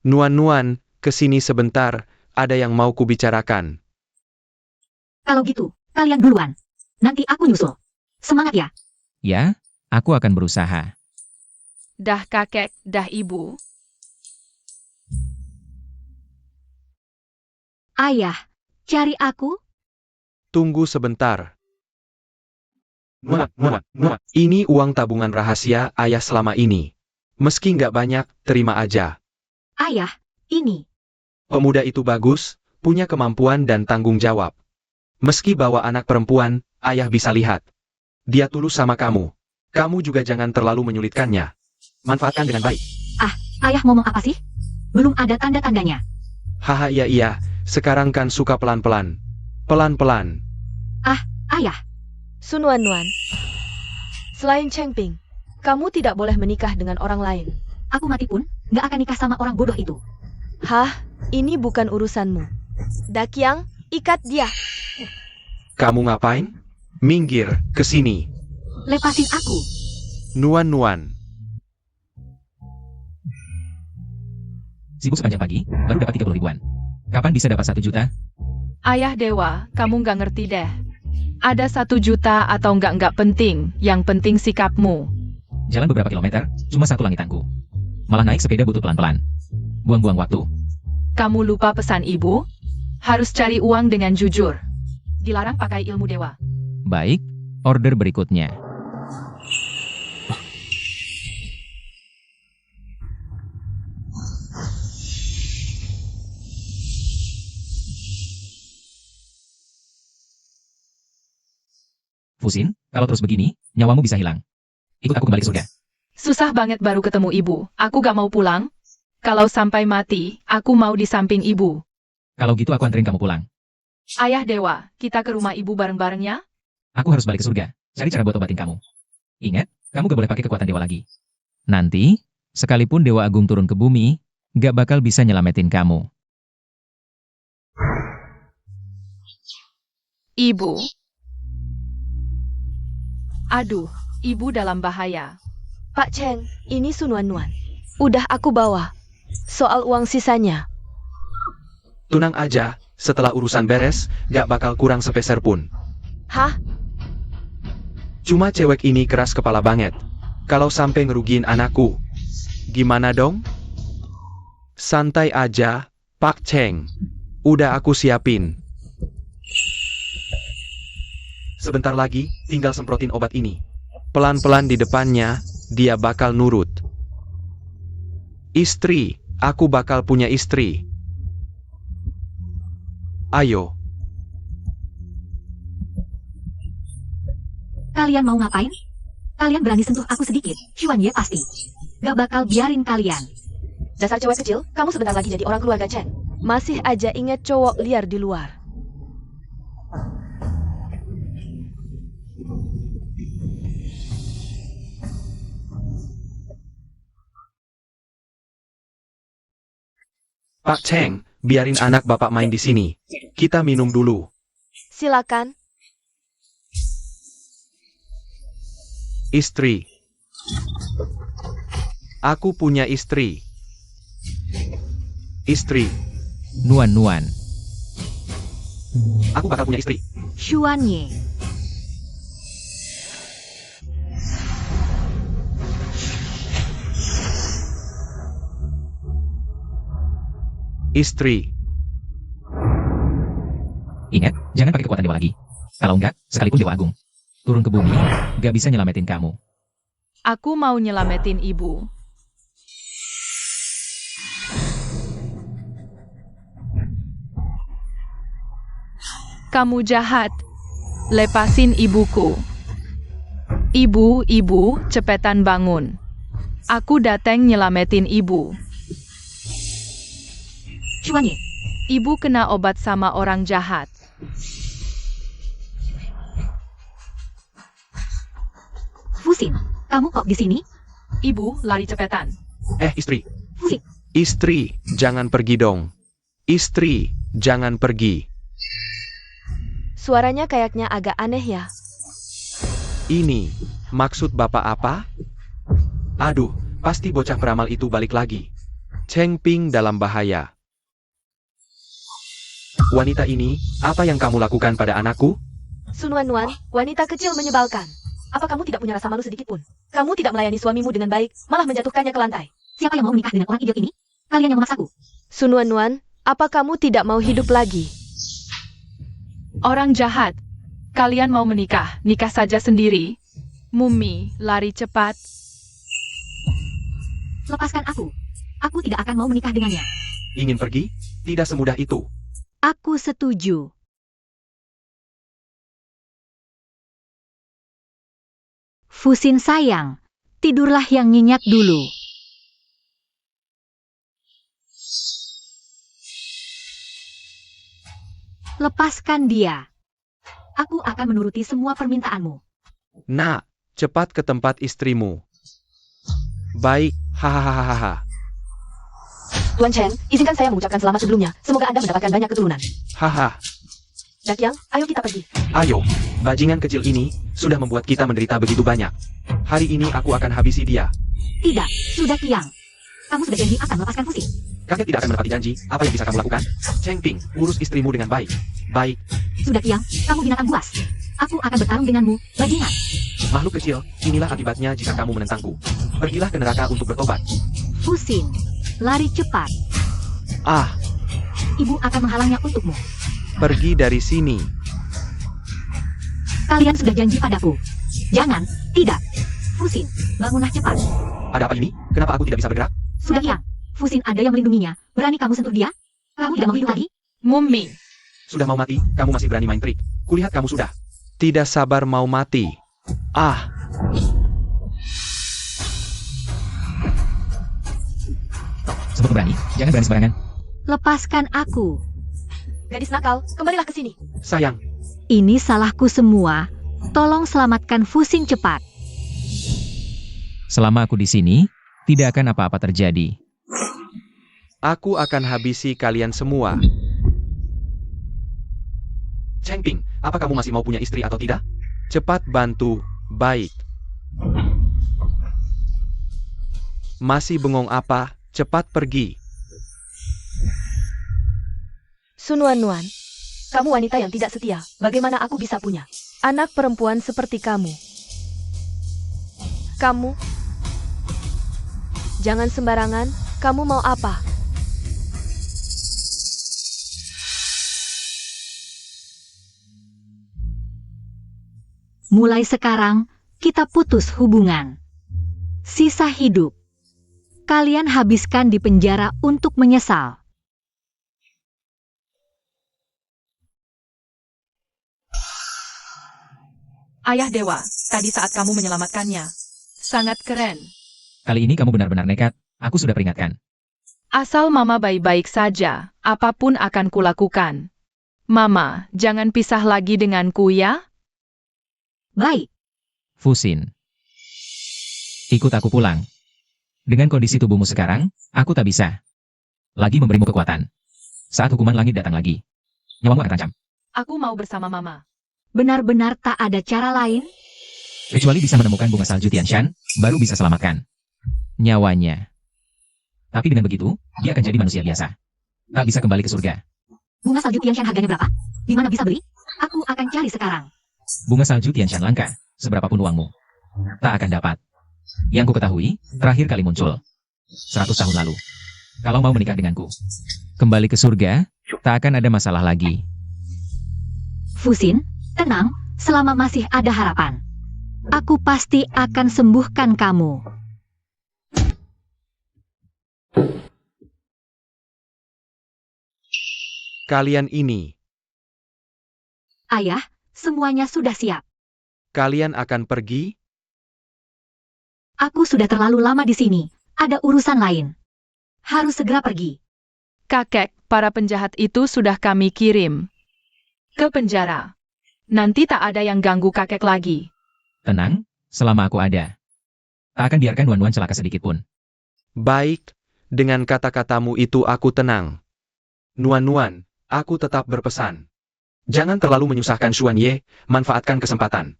Nuan-Nuan, kesini sebentar, ada yang mau kubicarakan.
Kalau gitu, kalian duluan. Nanti aku nyusul. Semangat ya.
Ya, aku akan berusaha.
Dah kakek, dah ibu.
Ayah, cari aku?
Tunggu sebentar. Ini uang tabungan rahasia ayah selama ini. Meski nggak banyak, terima aja.
Ayah, ini.
Pemuda itu bagus, punya kemampuan dan tanggung jawab. Meski bawa anak perempuan, ayah bisa lihat. Dia tulus sama kamu. Kamu juga jangan terlalu menyulitkannya. Manfaatkan dengan baik.
Ayah ngomong apa sih? Belum ada tanda-tandanya.
Haha iya, sekarang kan suka pelan-pelan. Pelan-pelan.
Ayah,
Sun Wan-Nuan. Selain Cheng Ping, kamu tidak boleh menikah dengan orang lain.
aku mati pun gak akan nikah sama orang bodoh itu.
Hah? Ini bukan urusanmu. Dakiang, ikat dia.
Kamu ngapain? Minggir, ke sini.
Lepasin aku.
Nuan-Nuan.
Sibuk sepanjang pagi, baru dapat 30 ribuan. Kapan bisa dapat 1 juta?
Ayah dewa, kamu nggak ngerti deh. Ada 1 juta atau nggak penting, yang penting sikapmu.
Jalan beberapa kilometer, cuma 1 langitanku. Malah naik sepeda butut pelan-pelan. Buang-buang waktu.
Kamu lupa pesan ibu? Harus cari uang dengan jujur. Dilarang pakai ilmu dewa.
Baik, order berikutnya. Fusin, kalau terus begini, nyawamu bisa hilang. Ikut aku kembali ke surga.
Susah banget baru ketemu ibu. Aku gak mau pulang. Kalau sampai mati, aku mau di samping ibu.
Kalau gitu aku anterin kamu pulang.
Ayah dewa, kita ke rumah ibu bareng-bareng ya?
Aku harus balik ke surga. Cari cara buat obatin kamu. Ingat, kamu gak boleh pakai kekuatan dewa lagi. Nanti, sekalipun Dewa Agung turun ke bumi, gak bakal bisa nyelamatin kamu.
Ibu. Aduh, ibu dalam bahaya.
Pak Cheng, ini Sun Wan-Nuan. Udah aku bawa. Soal uang sisanya.
Tunang aja, setelah urusan beres, gak bakal kurang sepeser pun.
Hah?
Cuma cewek ini keras kepala banget. Kalau sampai ngerugiin anakku, gimana dong? Santai aja, Pak Cheng. Udah aku siapin. Sebentar lagi, tinggal semprotin obat ini. Pelan-pelan di depannya, dia bakal nurut. Istri, aku bakal punya istri. Ayo.
Kalian mau ngapain? Kalian berani sentuh aku sedikit, Xuan Ye pasti. Gak bakal biarin kalian.
Dasar cewek kecil, kamu sebentar lagi jadi orang keluarga Cheng. Masih aja ingat cowok liar di luar.
Pak Cheng, biarin anak bapak main di sini. Kita minum dulu.
Silakan.
Istri. Aku punya istri. Istri.
Nuan-Nuan.
Aku bakal punya istri.
Xuan Ye.
Istri.
Ingat, jangan pakai kekuatan dewa lagi. Kalau enggak, sekalipun Dewa Agung turun ke bumi, gak bisa nyelamatin kamu.
Aku mau nyelamatin ibu. Kamu jahat. Lepasin ibuku. Ibu, cepetan bangun. Aku dateng nyelamatin ibu.
Xuan Ye,
Ibu kena obat sama orang jahat.
Fusin, kamu kok di sini?
Ibu, lari cepetan.
Istri.
Fusin,
Istri, jangan pergi dong. Istri, jangan pergi.
Suaranya kayaknya agak aneh ya.
Ini, maksud bapak apa? Aduh, pasti bocah peramal itu balik lagi. Cheng Ping dalam bahaya. Wanita ini, apa yang kamu lakukan pada anakku?
Sun Wanwan, wanita kecil menyebalkan. Apa kamu tidak punya rasa malu sedikit pun? Kamu tidak melayani suamimu dengan baik, malah menjatuhkannya ke lantai.
Siapa yang mau menikah dengan orang idiot ini? Kalian yang memaksaku.
Sun Wanwan, apa kamu tidak mau hidup lagi?
Orang jahat. Kalian mau menikah, nikah saja sendiri. Mumi, lari cepat.
Lepaskan aku. Aku tidak akan mau menikah dengannya.
Ingin pergi? Tidak semudah itu.
Aku setuju. Fusin sayang, tidurlah yang nyenyak dulu. Lepaskan dia. Aku akan menuruti semua permintaanmu.
Nak, cepat ke tempat istrimu. Baik, hahaha.
Tuan Chen, izinkan saya mengucapkan selamat sebelumnya. Semoga Anda mendapatkan banyak keturunan.
Haha,
Dakyang, ayo kita pergi.
ayo. Bajingan kecil ini sudah membuat kita menderita begitu banyak. Hari ini aku akan habisi dia.
Tidak, sudah Kiang. Kamu sudah janji akan melepaskan Fusin.
Kakek tidak akan menepati janji. Apa yang bisa kamu lakukan? Cheng Ping, urus istrimu dengan baik. Baik,
Sudah Kiang, kamu binatang buas. Aku akan bertarung denganmu, bajingan.
makhluk kecil, inilah akibatnya jika kamu menentangku. Pergilah ke neraka untuk bertobat.
Fusin, lari cepat.
Ah,
Ibu akan menghalangnya untukmu.
pergi dari sini.
Kalian sudah janji padaku. Jangan, tidak. Fusin, bangunlah cepat.
Ada apa ini? Kenapa aku tidak bisa bergerak?
Sudah Kiang, Fusin ada yang melindunginya. Berani kamu sentuh dia? Kamu tidak mau hidup lagi?
Mumi,
Sudah mau mati, kamu masih berani main trik. Kulihat kamu sudah. Tidak sabar mau mati. Ah,
Sebut berani, jangan berani sembarangan.
Lepaskan aku.
Gadis nakal, kembalilah ke sini.
sayang.
Ini salahku semua. Tolong selamatkan Fusin cepat.
Selama aku di sini, tidak akan apa-apa terjadi.
Aku akan habisi kalian semua. Cheng Ping, apa kamu masih mau punya istri atau tidak? Cepat bantu. Baik. Masih bengong apa? Cepat pergi.
Sun Wanwan, kamu wanita yang tidak setia. Bagaimana aku bisa punya anak perempuan seperti kamu? Kamu jangan sembarangan. Kamu mau apa?
Mulai sekarang, kita putus hubungan. Sisa hidup. Kalian habiskan di penjara untuk menyesal.
ayah dewa, tadi saat kamu menyelamatkannya. Sangat keren.
Kali ini kamu benar-benar nekat, aku sudah peringatkan.
Asal Mama baik-baik saja, apapun akan kulakukan. Mama, jangan pisah lagi denganku ya.
Baik,
Fusin. Ikut aku pulang. Dengan kondisi tubuhmu sekarang, aku tak bisa lagi memberimu kekuatan. Saat hukuman langit datang lagi, nyawamu akan terancam.
Aku mau bersama Mama.
benar-benar tak ada cara lain?
Kecuali bisa menemukan bunga salju Tianshan, baru bisa selamatkan nyawanya. Tapi dengan begitu, dia akan jadi manusia biasa. Tak bisa kembali ke surga.
Bunga salju Tianshan harganya berapa? Di mana bisa beli? Aku akan cari sekarang.
Bunga salju Tianshan langka, seberapapun uangmu. Tak akan dapat. Yang ku ketahui, terakhir kali muncul 100 tahun lalu. Kalau mau menikah denganku, kembali ke surga, tak akan ada masalah lagi.
Fusin, tenang, selama masih ada harapan. Aku pasti akan sembuhkan kamu.
Kalian ini,
Ayah, semuanya sudah siap.
kalian akan pergi?
Aku sudah terlalu lama di sini. Ada urusan lain. Harus segera pergi.
Kakek, para penjahat itu sudah kami kirim ke penjara. Nanti tak ada yang ganggu kakek lagi.
Tenang, selama aku ada. Tak akan biarkan Wan-Wan celaka sedikit pun.
Baik, dengan kata-katamu itu aku tenang. Nuan-Nuan, aku tetap berpesan. Jangan terlalu menyusahkan Xuan Ye, manfaatkan kesempatan.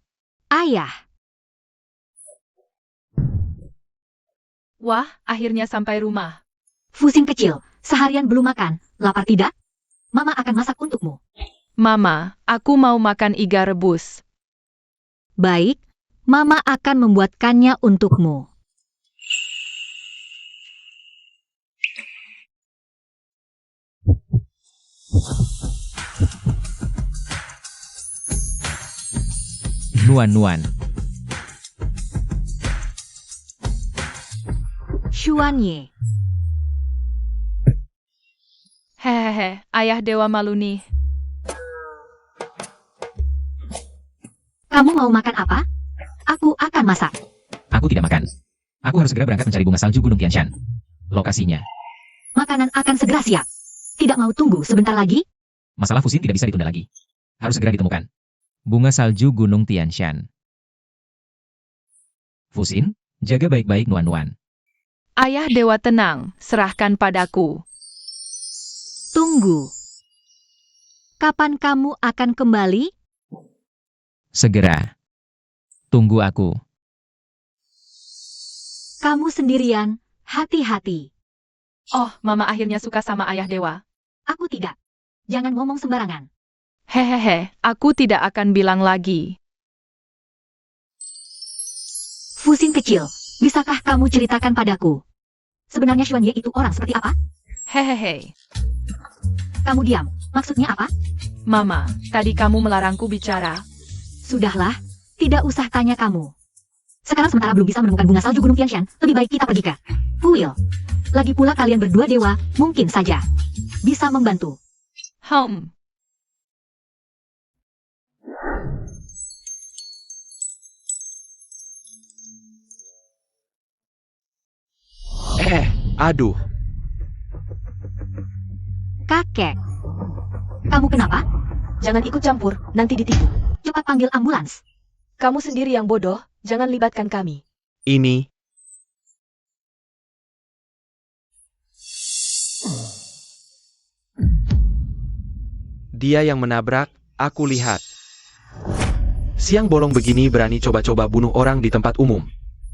Ayah,
Wah, akhirnya sampai rumah.
Fusin kecil, seharian belum makan, lapar tidak? Mama akan masak untukmu.
Mama, aku mau makan iga rebus.
Baik, Mama akan membuatkannya untukmu.
Nuan-nuan.
Xuanye.
Hehehe, ayah Dewa malu nih.
Kamu mau makan apa? Aku akan masak.
Aku tidak makan. Aku harus segera berangkat mencari bunga salju Gunung Tianshan. Lokasinya.
Makanan akan segera siap. Tidak mau tunggu sebentar lagi?
Masalah Fusin tidak bisa ditunda lagi. Harus segera ditemukan. Bunga salju Gunung Tianshan. Fusin, jaga baik-baik Nuan-nuan.
Ayah Dewa tenang, serahkan padaku.
Tunggu. Kapan kamu akan kembali?
Segera. Tunggu aku.
Kamu sendirian, hati-hati.
Oh, Mama akhirnya suka sama ayah Dewa.
Aku tidak. Jangan ngomong sembarangan.
Hehehe, aku tidak akan bilang lagi.
Fusin kecil, bisakah kamu ceritakan padaku? Sebenarnya Xuanye itu orang seperti apa?
Hehehe.
Kamu diam, maksudnya apa?
Mama, tadi kamu melarangku bicara.
Sudahlah, tidak usah tanya kamu. Sekarang sementara belum bisa menemukan bunga salju Gunung Tianshan, lebih baik kita pergi ke Puil. Lagi pula kalian berdua dewa, mungkin saja bisa membantu.
Aduh.
Kakek, kamu kenapa?
Jangan ikut campur, nanti ditipu.
Cepat panggil ambulans.
Kamu sendiri yang bodoh, jangan libatkan kami.
Ini. Dia yang menabrak, aku lihat. Siang bolong begini berani coba-coba bunuh orang di tempat umum.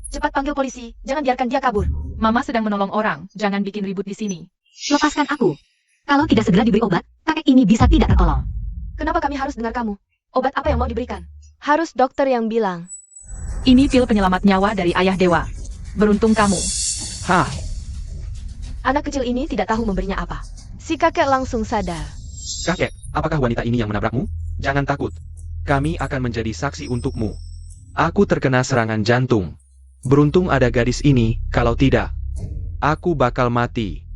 Cepat panggil polisi, jangan biarkan dia kabur.
Mama sedang menolong orang, jangan bikin ribut di sini.
Lepaskan aku. Kalau tidak segera diberi obat, kakek ini bisa tidak tertolong.
Kenapa kami harus dengar kamu? Obat apa yang mau diberikan? Harus dokter yang bilang.
Ini pil penyelamat nyawa dari ayah Dewa. Beruntung kamu.
Hah,
Anak kecil ini tidak tahu memberinya apa. Si kakek langsung sadar.
kakek, apakah wanita ini yang menabrakmu? Jangan takut. Kami akan menjadi saksi untukmu. Aku terkena serangan jantung. Beruntung ada gadis ini, kalau tidak, aku bakal mati.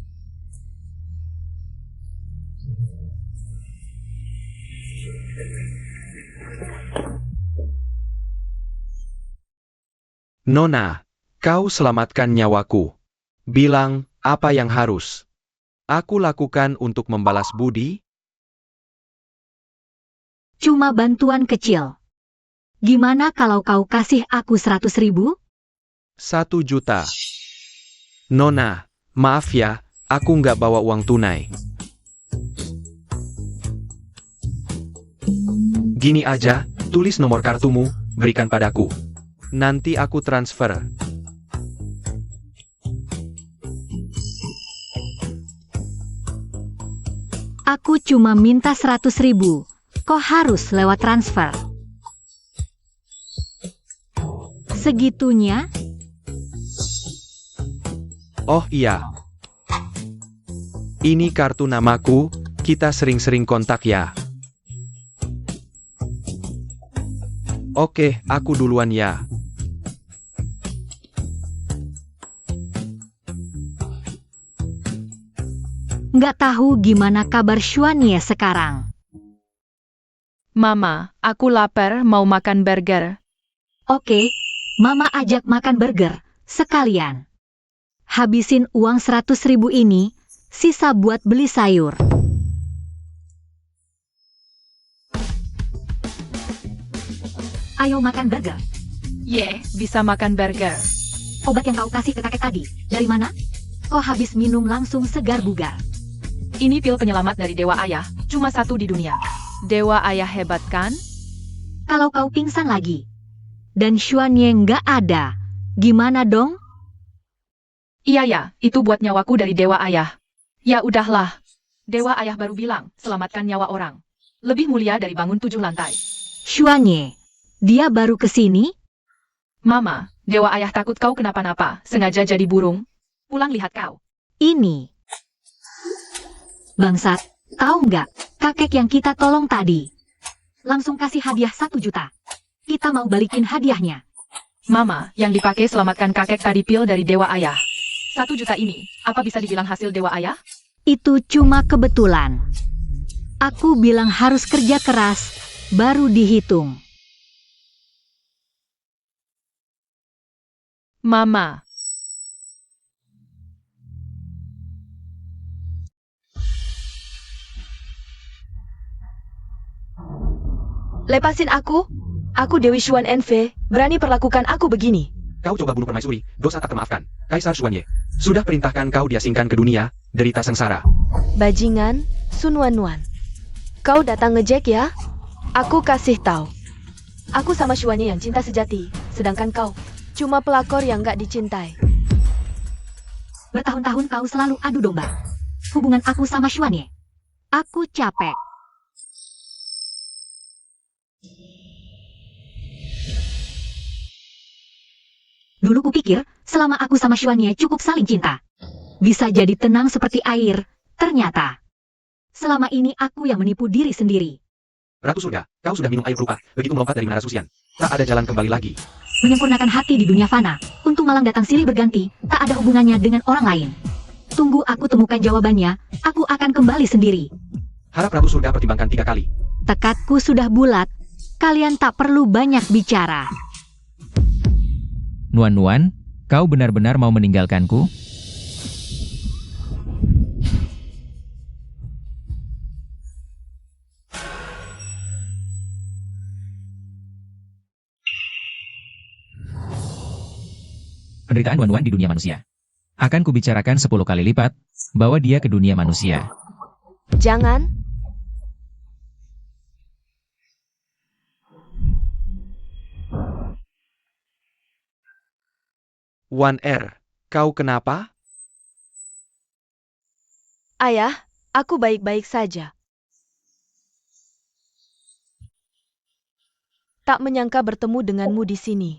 Nona, kau selamatkan nyawaku. Bilang, apa yang harus aku lakukan untuk membalas budi?
Cuma bantuan kecil. Gimana kalau kau kasih aku 100.000?
1 juta. Nona, maaf ya, aku nggak bawa uang tunai. Gini aja, tulis nomor kartumu, berikan padaku. Nanti aku transfer.
Aku cuma minta 100.000. Kok harus lewat transfer? Segitunya?
Oh iya. Ini kartu namaku, kita sering-sering kontak ya. Oke, aku duluan ya.
Nggak tahu gimana kabar Xuanye sekarang.
Mama, aku lapar mau makan burger.
Oke, Mama ajak makan burger, sekalian. Habisin uang 100.000 ini, sisa buat beli sayur. Ayo makan burger.
Bisa makan burger.
Obat yang kau kasih ke kakek tadi, dari mana? Kok habis minum langsung segar bugar?
Ini pil penyelamat dari Dewa Ayah, cuma satu di dunia. Dewa Ayah hebat kan?
Kalau kau pingsan lagi, dan Xuanye nggak ada, gimana dong?
Iya ya, itu buat nyawaku dari Dewa Ayah. Ya udahlah. Dewa Ayah baru bilang, selamatkan nyawa orang. Lebih mulia dari bangun 7 lantai.
Xuanye, dia baru ke sini?
Mama, Dewa Ayah takut kau kenapa-napa, sengaja jadi burung. Pulang lihat kau.
Ini. Bangsat, tahu nggak, kakek yang kita tolong tadi. Langsung kasih hadiah 1 juta. Kita mau balikin hadiahnya.
Mama, yang dipakai selamatkan kakek tadi pil dari Dewa Ayah. 1 juta ini, apa bisa dibilang hasil Dewa Ayah?
Itu cuma kebetulan. Aku bilang harus kerja keras, baru dihitung.
Mama,
Lepasin aku. Aku Dewi Xuan NV, berani perlakukan aku begini.
Kau coba bunuh permaisuri, dosa tak termaafkan. Kaisar Xuanye, sudah perintahkan kau diasingkan ke dunia, derita sengsara.
Bajingan, Sun Wanwan. Kau datang ngejek ya? Aku kasih tahu. Aku sama Xuanye yang cinta sejati, sedangkan kau cuma pelakor yang gak dicintai.
Bertahun-tahun kau selalu adu domba. Hubungan aku sama Xuanye. Aku capek. Dulu kupikir, selama aku sama Xuanye cukup saling cinta. Bisa jadi tenang seperti air, ternyata. Selama ini aku yang menipu diri sendiri.
Ratu Surga, kau sudah minum air rupa, begitu melompat dari menara susian. Tak ada jalan kembali lagi.
Menyempurnakan hati di dunia fana. Untung malang datang silih berganti, tak ada hubungannya dengan orang lain. Tunggu aku temukan jawabannya, aku akan kembali sendiri.
Harap Ratu Surga pertimbangkan 3 kali.
Tekadku sudah bulat, kalian tak perlu banyak bicara.
Nuan-Nuan, kau benar-benar mau meninggalkanku? Penderitaan Nuan-Nuan di dunia manusia. Akan kubicarakan 10 kali lipat, bawa dia ke dunia manusia.
Jangan.
Wan R, kau kenapa?
Ayah, aku baik-baik saja. Tak menyangka bertemu denganmu di sini.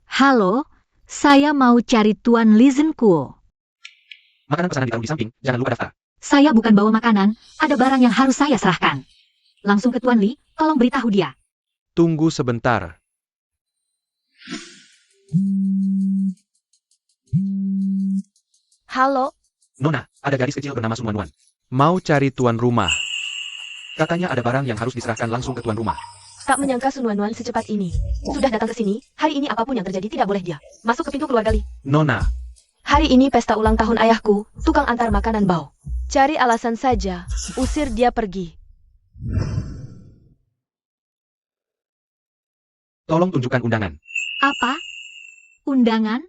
Halo, saya mau cari Tuan Lizenkuo.
Makanan pesanan ditaruh di samping, jangan lupa daftar.
Saya bukan bawa makanan, ada barang yang harus saya serahkan. Langsung ke Tuan Li, tolong beritahu dia.
Tunggu sebentar.
Halo,
Nona, ada gadis kecil bernama Sun Wanwan. Mau cari tuan rumah. Katanya ada barang yang harus diserahkan langsung ke tuan rumah.
tak menyangka Sun Wanwan secepat ini. Sudah datang ke sini, hari ini apapun yang terjadi tidak boleh dia masuk ke pintu keluarga Li.
Nona,
Hari ini pesta ulang tahun ayahku, tukang antar makanan bau. Cari alasan saja, usir dia pergi.
tolong tunjukkan undangan.
Apa? Undangan?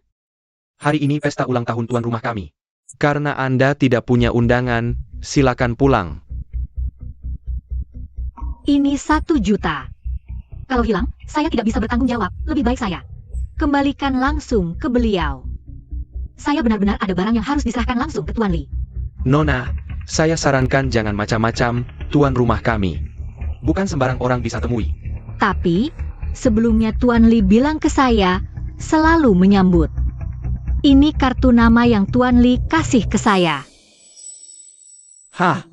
Hari ini pesta ulang tahun tuan rumah kami. Karena Anda tidak punya undangan, silakan pulang.
Ini 1 juta. Kalau hilang, saya tidak bisa bertanggung jawab. Lebih baik saya kembalikan langsung ke beliau. Saya benar-benar ada barang yang harus diserahkan langsung ke Tuan Li.
Nona, saya sarankan jangan macam-macam, tuan rumah kami. Bukan sembarang orang bisa temui.
Tapi, sebelumnya Tuan Li bilang ke saya, selalu menyambut. Ini kartu nama yang Tuan Li kasih ke saya.
Hah?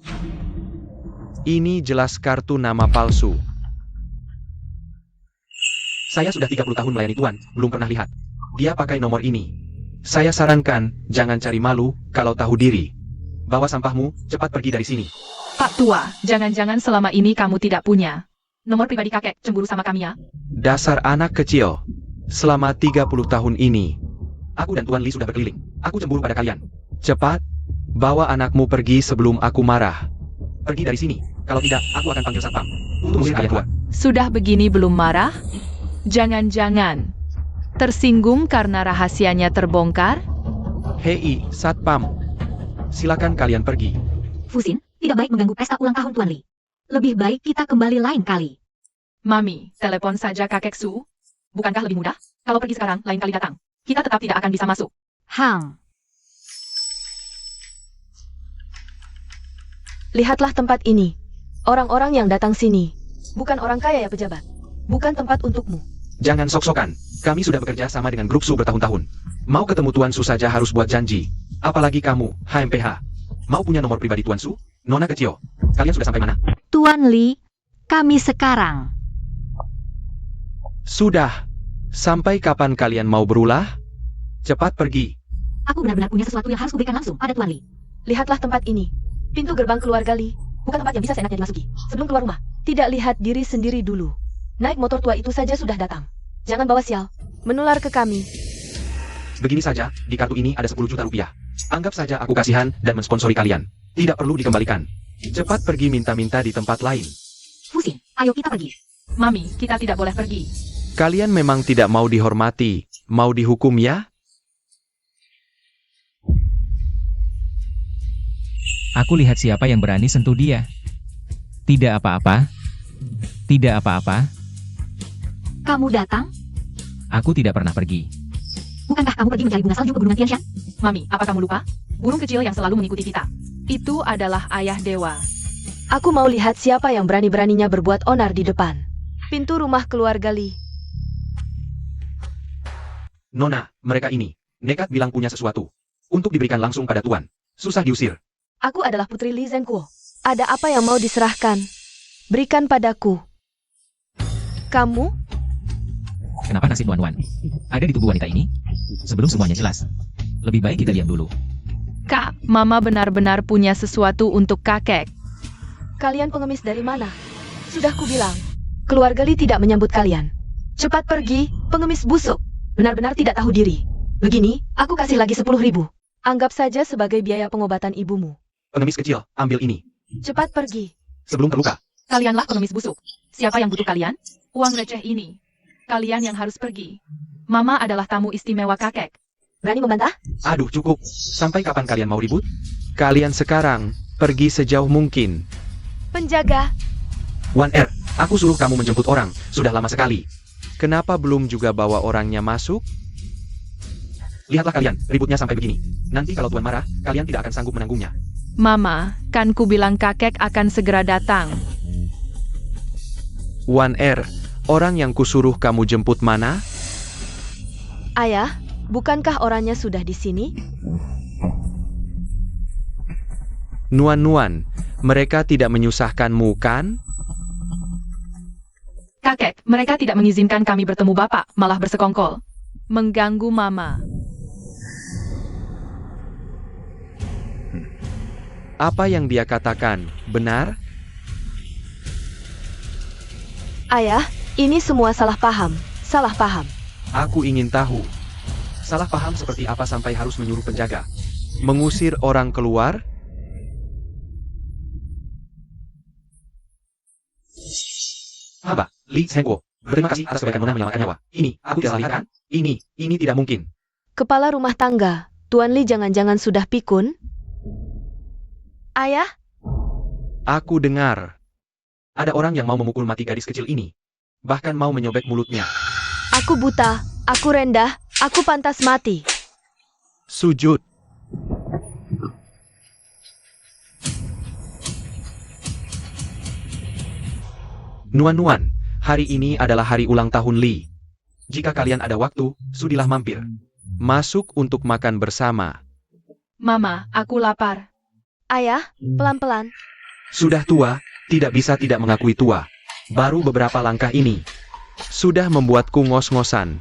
Ini jelas kartu nama palsu. Saya sudah 30 tahun melayani tuan, belum pernah lihat. Dia pakai nomor ini. Saya sarankan, jangan cari malu, kalau tahu diri. Bawa sampahmu, cepat pergi dari sini.
Pak Tua, jangan-jangan selama ini kamu tidak punya nomor pribadi kakek, cemburu sama kami ya?
Dasar anak kecil. Selama 30 tahun ini, aku dan Tuan Li sudah berkeliling. Aku cemburu pada kalian. Cepat, bawa anakmu pergi sebelum aku marah. Pergi dari sini. Kalau tidak, aku akan panggil satpam. Untuk mengusir kalian keluar.
Sudah begini belum marah? Jangan-jangan tersinggung karena rahasianya terbongkar?
Hei, satpam. Silakan kalian pergi.
Fusin, tidak baik mengganggu pesta ulang tahun Tuan Li. Lebih baik kita kembali lain kali.
Mami, telepon saja kakek Su. Bukankah lebih mudah? Kalau pergi sekarang, lain kali datang. Kita tetap tidak akan bisa masuk.
Hang.
Lihatlah tempat ini. Orang-orang yang datang sini. Bukan orang kaya ya pejabat. Bukan tempat untukmu.
Jangan sok-sokan. Kami sudah bekerja sama dengan grup Su bertahun-tahun. Mau ketemu Tuan Su saja harus buat janji. Apalagi kamu, HMPH. Mau punya nomor pribadi Tuan Su? Nona kecil. Kalian sudah sampai mana?
Tuan Li, kami sekarang.
Sudah. Sampai kapan kalian mau berulah? Cepat pergi.
Aku benar-benar punya sesuatu yang harus kuberikan langsung pada Tuan Li.
Lihatlah tempat ini. Pintu gerbang keluarga Li. Bukan tempat yang bisa seenaknya dimasuki. Sebelum keluar rumah, tidak lihat diri sendiri dulu. Naik motor tua itu saja sudah datang. Jangan bawa sial. Menular ke kami.
Begini saja, di kartu ini ada 10 juta rupiah. Anggap saja aku kasihan dan mensponsori kalian. Tidak perlu dikembalikan. Cepat pergi minta-minta di tempat lain.
Fusin, ayo kita pergi.
Mami, kita tidak boleh pergi.
Kalian memang tidak mau dihormati. Mau dihukum ya?
Aku lihat siapa yang berani sentuh dia. Tidak apa-apa. Tidak apa-apa.
Kamu datang?
Aku tidak pernah pergi.
Bukankah kamu pergi mencari bunga salju ke Gunungan Tianshan?
Mami, apa kamu lupa? Burung kecil yang selalu mengikuti kita. Itu adalah ayah dewa.
Aku mau lihat siapa yang berani-beraninya berbuat onar di depan. Pintu rumah keluarga Li.
Nona, mereka ini. Nekat bilang punya sesuatu. Untuk diberikan langsung pada Tuan. Susah diusir.
Aku adalah putri Li Zhenguo. Ada apa yang mau diserahkan? Berikan padaku. Kamu?
Kenapa nasib Wan Wan ada di tubuh wanita ini? Sebelum semuanya jelas. Lebih baik kita diam dulu.
Kak, Mama benar-benar punya sesuatu untuk kakek.
Kalian pengemis dari mana? Sudah kubilang. Keluarga Li tidak menyambut kalian. Cepat pergi, pengemis busuk. Benar-benar tidak tahu diri. Begini, aku kasih lagi 10.000. Anggap saja sebagai biaya pengobatan ibumu.
Pengemis kecil, ambil ini.
Cepat pergi.
Sebelum terluka.
Kalianlah pengemis busuk. Siapa yang butuh kalian? Uang receh ini. Kalian yang harus pergi. Mama adalah tamu istimewa kakek.
Berani membantah?
Aduh, cukup. Sampai kapan kalian mau ribut? Kalian sekarang, pergi sejauh mungkin.
Penjaga.
Wan R, aku suruh kamu menjemput orang. Sudah lama sekali. Kenapa belum juga bawa orangnya masuk? Lihatlah kalian, ributnya sampai begini. Nanti kalau Tuan marah, kalian tidak akan sanggup menanggungnya.
Mama, kan ku bilang kakek akan segera datang.
Wan R, orang yang kusuruh kamu jemput mana?
Ayah, bukankah orangnya sudah di sini?
Nuan-nuan, mereka tidak menyusahkanmu kan?
Kakek, mereka tidak mengizinkan kami bertemu Bapak, malah bersekongkol. Mengganggu Mama.
Apa yang dia katakan, benar?
Ayah, ini semua salah paham. Salah paham.
Aku ingin tahu. Salah paham seperti apa sampai harus menyuruh penjaga? Mengusir orang keluar? Haba, Li Zhenguo. Berterima kasih atas kebaikan Nona menyelamatkan nyawa. Ini, aku tidak salah lihat kan? Ini tidak mungkin.
Kepala rumah tangga, Tuan Li jangan-jangan sudah pikun? Ayah,
Aku dengar. Ada orang yang mau memukul mati gadis kecil ini. Bahkan mau menyobek mulutnya.
aku buta, aku rendah, aku pantas mati.
Sujud. Nuan-nuan, hari ini adalah hari ulang tahun Li. Jika kalian ada waktu, sudilah mampir. Masuk untuk makan bersama.
Mama, aku lapar.
Ayah, pelan-pelan.
Sudah tua, tidak bisa tidak mengakui tua. Baru beberapa langkah ini. Sudah membuatku ngos-ngosan.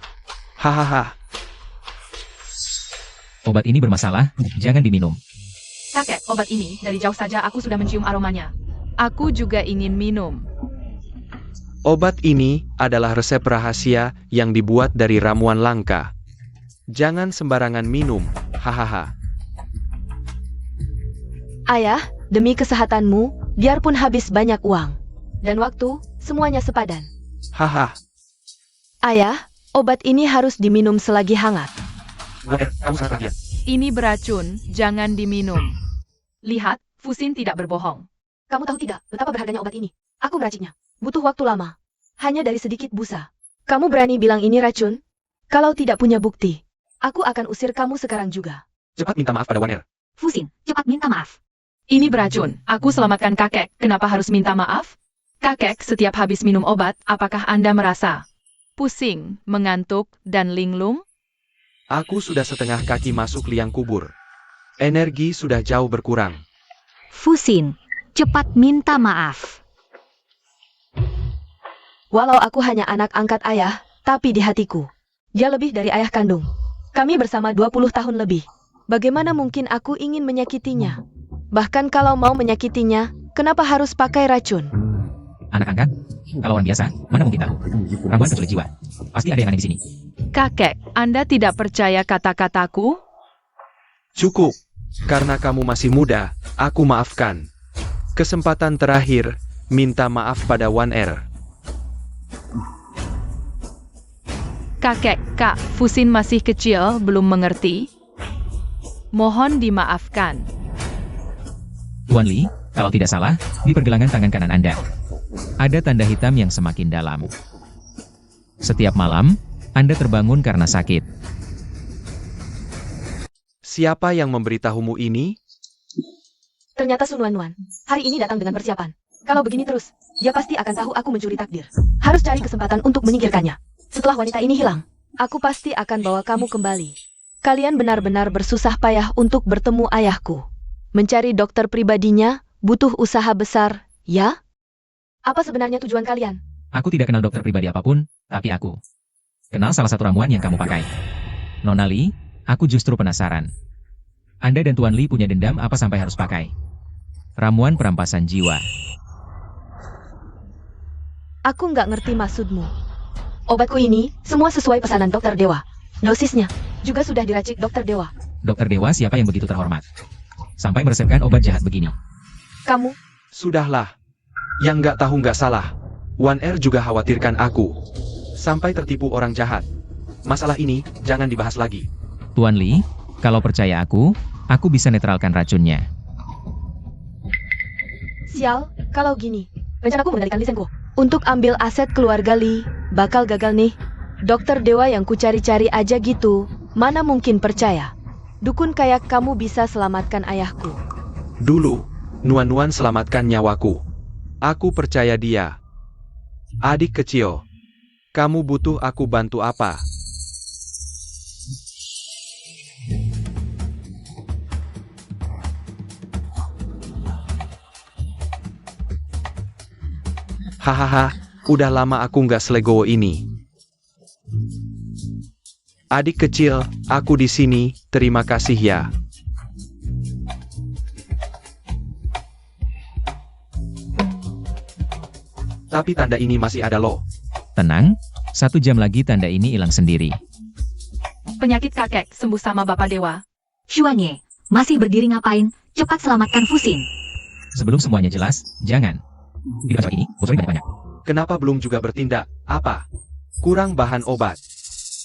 Hahaha.
Obat ini bermasalah, jangan diminum.
Kakek, obat ini, dari jauh saja aku sudah mencium aromanya. Aku juga ingin minum.
Obat ini adalah resep rahasia yang dibuat dari ramuan langka. Jangan sembarangan minum. Hahaha.
Ayah, demi kesehatanmu, biarpun habis banyak uang dan waktu, semuanya sepadan.
Haha.
Ayah, obat ini harus diminum selagi hangat.
Kamu sangat perhatian.
Ini beracun, jangan diminum. Lihat, Fusin tidak berbohong.
Kamu tahu tidak betapa berharganya obat ini? Aku meraciknya. Butuh waktu lama. Hanya dari sedikit busa. Kamu berani bilang ini racun? Kalau tidak punya bukti, aku akan usir kamu sekarang juga.
Cepat minta maaf pada Wan Er.
Fusin, cepat minta maaf.
Ini beracun. Aku selamatkan kakek. Kenapa harus minta maaf? Kakek setiap habis minum obat, apakah Anda merasa pusing, mengantuk, dan linglung?
Aku sudah setengah kaki masuk liang kubur. Energi sudah jauh berkurang.
Fusin, cepat minta maaf.
Walau aku hanya anak angkat ayah, tapi di hatiku, dia lebih dari ayah kandung. Kami bersama 20 tahun lebih. Bagaimana mungkin aku ingin menyakitinya? Bahkan kalau mau menyakitinya, kenapa harus pakai racun?
Anak angkat? Kalau orang biasa, mana mungkin tahu? Ramuan penculik jiwa. Pasti ada yang aneh di sini.
Kakek, Anda tidak percaya kata-kataku?
Cukup. Karena kamu masih muda, aku maafkan. Kesempatan terakhir, minta maaf pada Wan Er.
Kakek, Kak, Fusin masih kecil, belum mengerti. Mohon dimaafkan.
Tuan Li, kalau tidak salah, di pergelangan tangan kanan Anda ada tanda hitam yang semakin dalam. Setiap malam, Anda terbangun karena sakit.
Siapa yang memberitahumu ini?
Ternyata Sun Wanwan, hari ini datang dengan persiapan. Kalau begini terus, dia pasti akan tahu aku mencuri takdir. Harus cari kesempatan untuk menyingkirkannya. Setelah wanita ini hilang, aku pasti akan bawa kamu kembali. Kalian benar-benar bersusah payah untuk bertemu ayahku. Mencari dokter pribadinya butuh usaha besar, ya? Apa sebenarnya tujuan kalian?
Aku tidak kenal dokter pribadi apapun, tapi aku kenal salah satu ramuan yang kamu pakai. Nona Li, aku justru penasaran. Anda dan Tuan Li punya dendam apa sampai harus pakai ramuan perampasan jiwa?
Aku nggak ngerti maksudmu. Obatku ini, semua sesuai pesanan dokter Dewa. Dosisnya juga sudah diracik dokter Dewa.
Dokter Dewa siapa yang begitu terhormat? Sampai meresepkan obat jahat begini.
Kamu,
Sudahlah. Yang nggak tahu nggak salah. Wan Er juga khawatirkan aku. Sampai tertipu orang jahat. Masalah ini, jangan dibahas lagi.
Tuan Li, kalau percaya aku bisa netralkan racunnya.
sial, kalau gini, rencanaku mengendalikan lisenku. Untuk ambil aset keluarga Li, bakal gagal nih. Dokter Dewa yang kucari-cari aja gitu, mana mungkin percaya. Dukun kayak kamu bisa selamatkan ayahku.
Dulu, Nuan-Nuan selamatkan nyawaku. Aku percaya dia. Adik kecil, kamu butuh aku bantu apa? Hahaha, udah lama aku nggak selegowo ini. Adik kecil, aku di sini, terima kasih ya. Tapi tanda ini masih ada loh.
Tenang, 1 jam lagi tanda ini hilang sendiri.
Penyakit kakek sembuh sama Bapak Dewa.
Xuanye, masih berdiri ngapain? Cepat selamatkan Fusin.
Sebelum semuanya jelas, jangan. Di tempat ini, bocorin banyak-banyak.
Kenapa belum juga bertindak? Apa? Kurang bahan obat.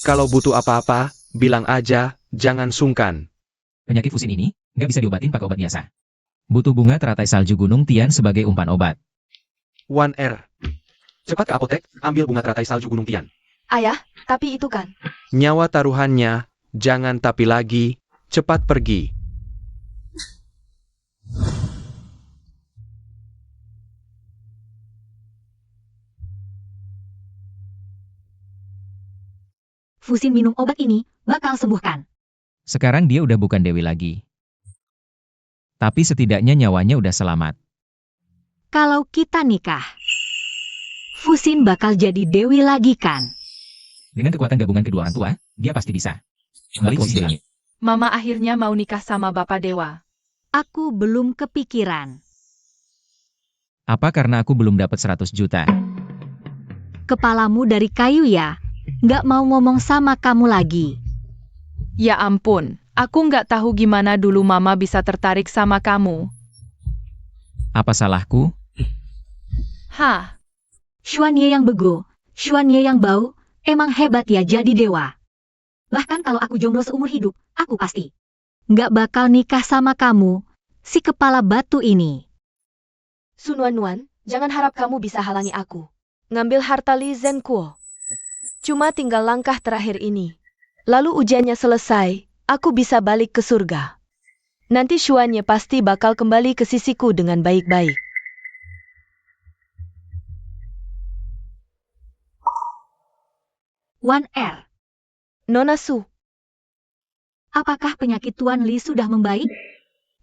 Kalau butuh apa-apa, bilang aja, jangan sungkan.
Penyakit Fusin ini, nggak bisa diobatin pakai obat biasa. Butuh bunga teratai salju Gunung Tian sebagai umpan obat.
Wan Er. Cepat ke apotek, ambil bunga teratai salju Gunung Tian.
Ayah, tapi itu kan.
Nyawa taruhannya, jangan tapi lagi, cepat pergi.
Fusin minum obat ini, bakal sembuhkan.
Sekarang dia udah bukan Dewi lagi. Tapi setidaknya nyawanya udah selamat.
Kalau kita nikah, Fusin bakal jadi Dewi lagi kan?
Dengan kekuatan gabungan kedua orang tua, dia pasti bisa kembali posisi di langit.
Mama akhirnya mau nikah sama Bapak Dewa.
Aku belum kepikiran.
Apa karena aku belum dapat 100 juta?
Kepalamu dari kayu ya? Nggak mau ngomong sama kamu lagi.
Ya ampun, aku nggak tahu gimana dulu Mama bisa tertarik sama kamu.
Apa salahku?
Hah,
Xuanye yang bego, Xuanye yang bau, emang hebat ya jadi dewa. Bahkan kalau aku jomblo seumur hidup, aku pasti nggak bakal nikah sama kamu, si kepala batu ini.
Sun Wanwan, jangan harap kamu bisa halangi aku. ngambil harta Li Zhenkuo. Cuma tinggal langkah terakhir ini. Lalu ujiannya selesai, aku bisa balik ke surga. Nanti Xuanye pasti bakal kembali ke sisiku dengan baik-baik.
Wan Er,
Nona Su,
apakah penyakit Tuan Li sudah membaik?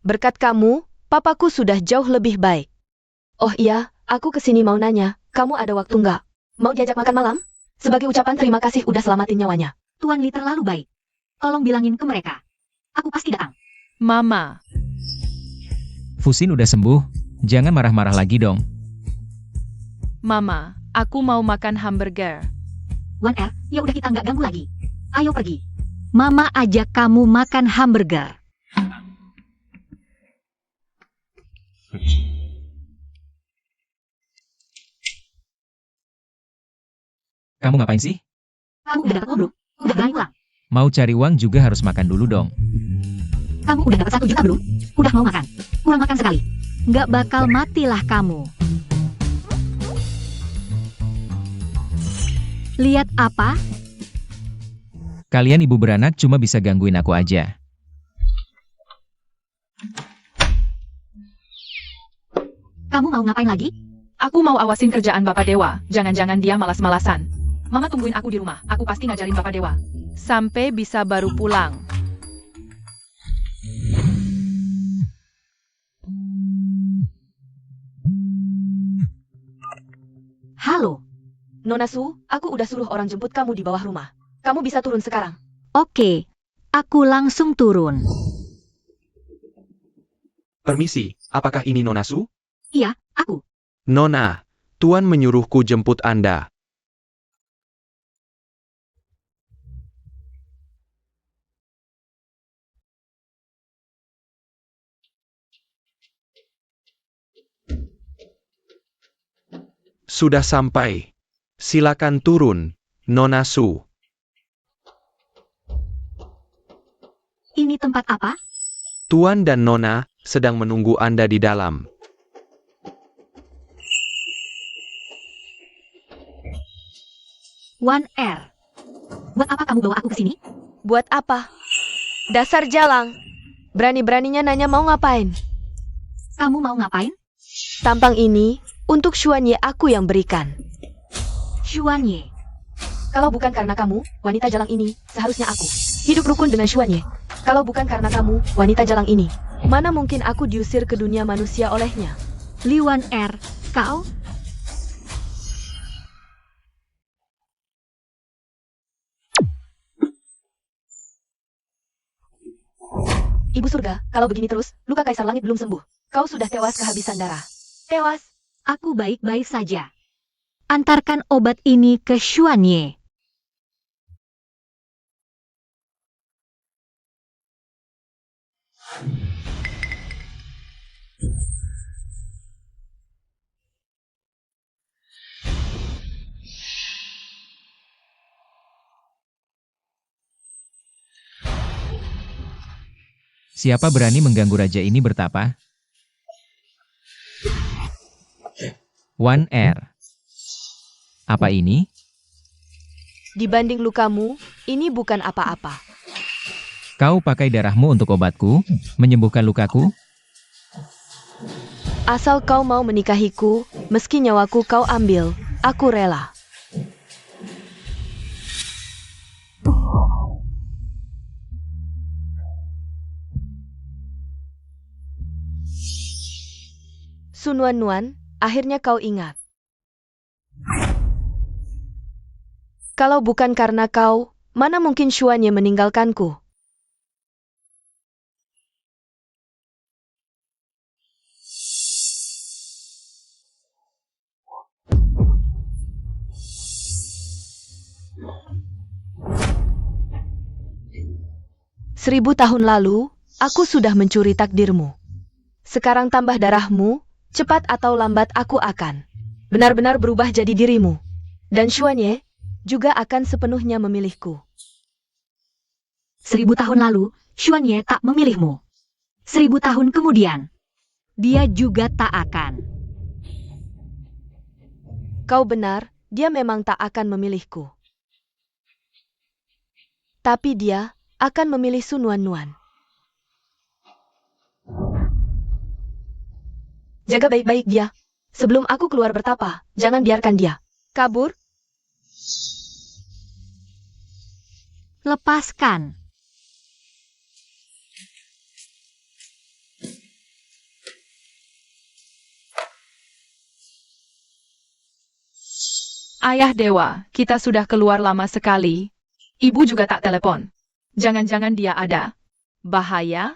berkat kamu, papaku sudah jauh lebih baik. Oh iya, aku kesini mau nanya, kamu ada waktu nggak? Mau diajak makan malam? Sebagai ucapan terima kasih udah selamatin nyawanya.
Tuan Li terlalu baik. Tolong bilangin ke mereka. Aku pasti datang.
Mama,
Fusin udah sembuh, jangan marah-marah lagi dong.
Mama, aku mau makan hamburger.
Wan Er, ya udah kita nggak ganggu lagi. Ayo pergi. Mama ajak kamu makan hamburger.
Kamu ngapain sih?
Kamu udah dapat uang belum? Udah berani pulang?
Mau cari uang juga harus makan dulu dong.
Kamu udah dapat 1 juta belum? Udah mau makan? Kurang makan sekali. Nggak bakal matilah kamu. Lihat apa?
Kalian ibu beranak cuma bisa gangguin aku aja.
Kamu mau ngapain lagi?
Aku mau awasin kerjaan Bapak Dewa, jangan-jangan dia malas-malasan. Mama tungguin aku di rumah, aku pasti ngajarin Bapak Dewa. Sampai bisa baru pulang.
Halo.
Nona Su, aku udah suruh orang jemput kamu di bawah rumah. Kamu bisa turun sekarang.
Oke. Aku langsung turun.
Permisi, apakah ini Nona Su?
Iya, aku.
Nona, Tuan menyuruhku jemput Anda. Sudah sampai. Silakan turun, Nona Su.
Ini tempat apa?
Tuan dan Nona sedang menunggu Anda di dalam.
Wan Er. Buat apa kamu bawa aku ke sini?
Buat apa? Dasar jalang. Berani-beraninya nanya mau ngapain?
Kamu mau ngapain?
Tampang ini, untuk Xuanye aku yang berikan.
Xuanye.
Kalau bukan karena kamu, wanita jalang ini, seharusnya aku hidup rukun dengan Xuanye. Kalau bukan karena kamu, wanita jalang ini, mana mungkin aku diusir ke dunia manusia olehnya?
Li Wan Er, kau?
Ibu surga, kalau begini terus, luka Kaisar Langit belum sembuh. Kau sudah tewas kehabisan darah. Tewas.
Aku baik-baik saja. Antarkan obat ini ke Xuanye.
Siapa berani mengganggu raja ini bertapa? Wan Er. Apa ini?
Dibanding lukamu, ini bukan apa-apa.
Kau pakai darahmu untuk obatku, menyembuhkan lukaku?
Asal kau mau menikahiku, meski nyawaku kau ambil, aku rela. Sun Wan, akhirnya kau ingat. Kalau bukan karena kau, mana mungkin Xuanye meninggalkanku? Seribu tahun lalu, aku sudah mencuri takdirmu. Sekarang tambah darahmu, cepat atau lambat aku akan benar-benar berubah jadi dirimu. Dan Xuanye juga akan sepenuhnya memilihku.
1000 tahun lalu, Xuanye tak memilihmu. 1000 tahun kemudian, dia juga tak akan.
Kau benar, dia memang tak akan memilihku. Tapi dia akan memilih Sun Wan. Jaga baik-baik dia. Sebelum aku keluar bertapa, jangan biarkan dia kabur.
Lepaskan.
Ayah Dewa, kita sudah keluar lama sekali. Ibu juga tak telepon. Jangan-jangan dia ada bahaya?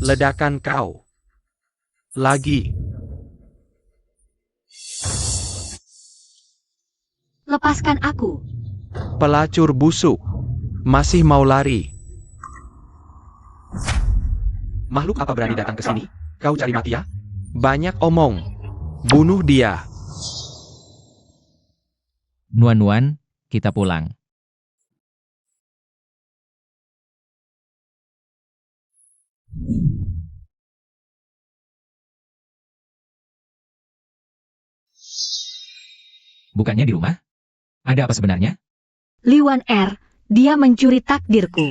Ledakan kau. Lagi.
Lepaskan aku.
Pelacur busuk. Masih mau lari. Makhluk apa berani datang ke sini? Kau cari mati ya? Banyak omong. Bunuh dia.
Nuan, kita pulang. Bukannya di rumah? Ada apa sebenarnya?
Li Wan Er, dia mencuri takdirku.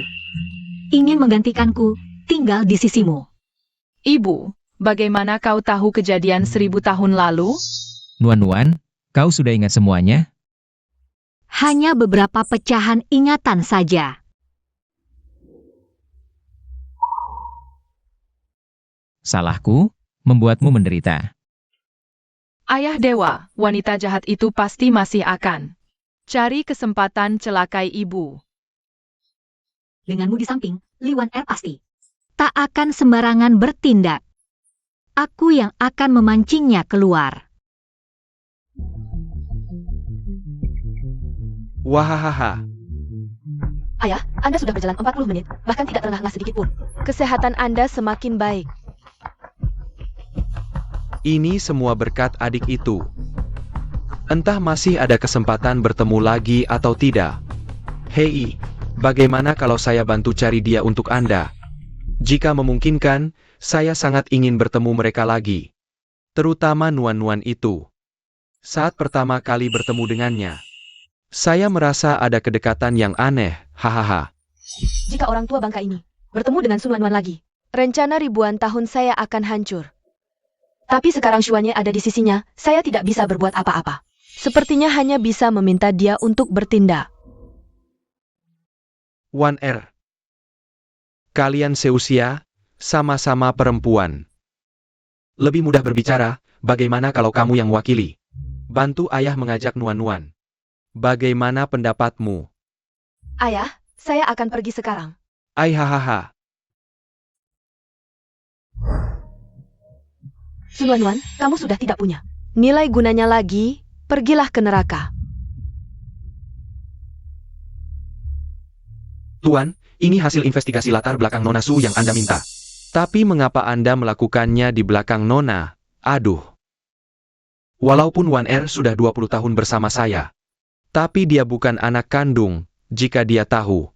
Ingin menggantikanku, tinggal di sisimu.
Ibu, bagaimana kau tahu kejadian 1000 tahun lalu?
Nuan, kau sudah ingat semuanya?
Hanya beberapa pecahan ingatan saja.
Salahku, membuatmu menderita.
Ayah Dewa, wanita jahat itu pasti masih akan cari kesempatan celakai ibu.
Denganmu di samping, Li Wan Er pasti tak akan sembarangan bertindak. Aku yang akan memancingnya keluar.
Wahahaha.
Ayah, Anda sudah berjalan 40 menit, bahkan tidak terengah-engah sedikit pun. Kesehatan Anda semakin baik.
Ini semua berkat adik itu. Entah masih ada kesempatan bertemu lagi atau tidak. Hei, bagaimana kalau saya bantu cari dia untuk Anda? Jika memungkinkan, saya sangat ingin bertemu mereka lagi. Terutama Nuan itu. Saat pertama kali bertemu dengannya, saya merasa ada kedekatan yang aneh, hahaha.
Jika orang tua bangka ini bertemu dengan Sun Wan lagi, rencana ribuan tahun saya akan hancur. Tapi sekarang Xuanye ada di sisinya, saya tidak bisa berbuat apa-apa. Sepertinya hanya bisa meminta dia untuk bertindak.
Wan Er. Kalian seusia, sama-sama perempuan. Lebih mudah berbicara, bagaimana kalau kamu yang wakili? Bantu ayah mengajak Nuan. Bagaimana pendapatmu?
Ayah, saya akan pergi sekarang.
Aihahaha.
Sun Wan, kamu sudah tidak punya nilai gunanya lagi, pergilah ke neraka.
Tuan, ini hasil investigasi latar belakang Nona Su yang Anda minta. Tapi mengapa Anda melakukannya di belakang Nona? Aduh. Walaupun Wan Er sudah 20 tahun bersama saya. Tapi dia bukan anak kandung, jika dia tahu.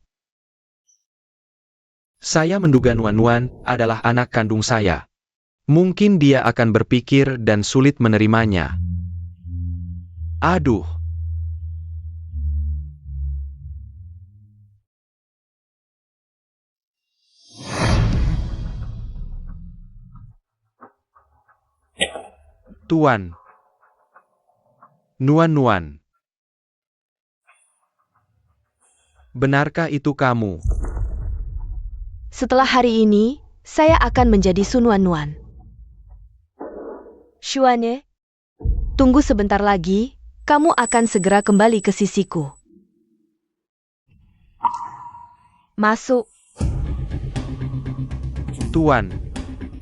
Saya menduga Nuan adalah anak kandung saya. Mungkin dia akan berpikir dan sulit menerimanya. Aduh. Tuan. Nuan. Benarkah itu kamu?
Setelah hari ini, saya akan menjadi Sun Wan. Xuanye, tunggu sebentar lagi, kamu akan segera kembali ke sisiku. Masuk.
Tuan.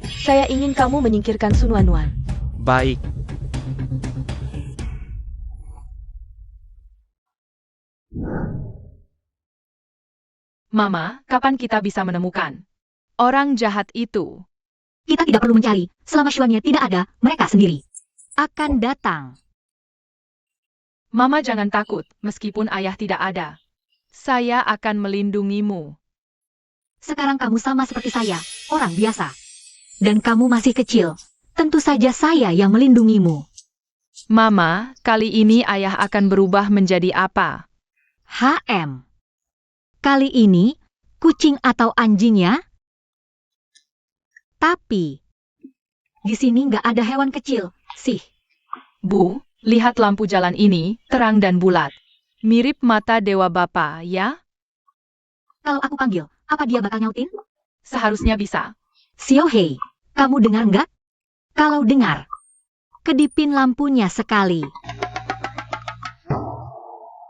Saya ingin kamu menyingkirkan Sun Wan.
Baik.
Mama, kapan kita bisa menemukan orang jahat itu?
Kita tidak perlu mencari, selama Xuannya tidak ada, mereka sendiri akan datang.
Mama jangan takut, meskipun ayah tidak ada. Saya akan melindungimu.
Sekarang kamu sama seperti saya, orang biasa. Dan kamu masih kecil. Tentu saja saya yang melindungimu.
Mama, kali ini ayah akan berubah menjadi apa?
HM. Kali ini, kucing atau anjing ya? Tapi, di sini nggak ada hewan kecil, sih.
Bu, lihat lampu jalan ini, terang dan bulat. Mirip mata Dewa Bapa, ya?
Kalau aku panggil, apa dia bakal nyautin?
Seharusnya bisa.
Xiao Hei, kamu dengar nggak? Kalau dengar, kedipin lampunya sekali.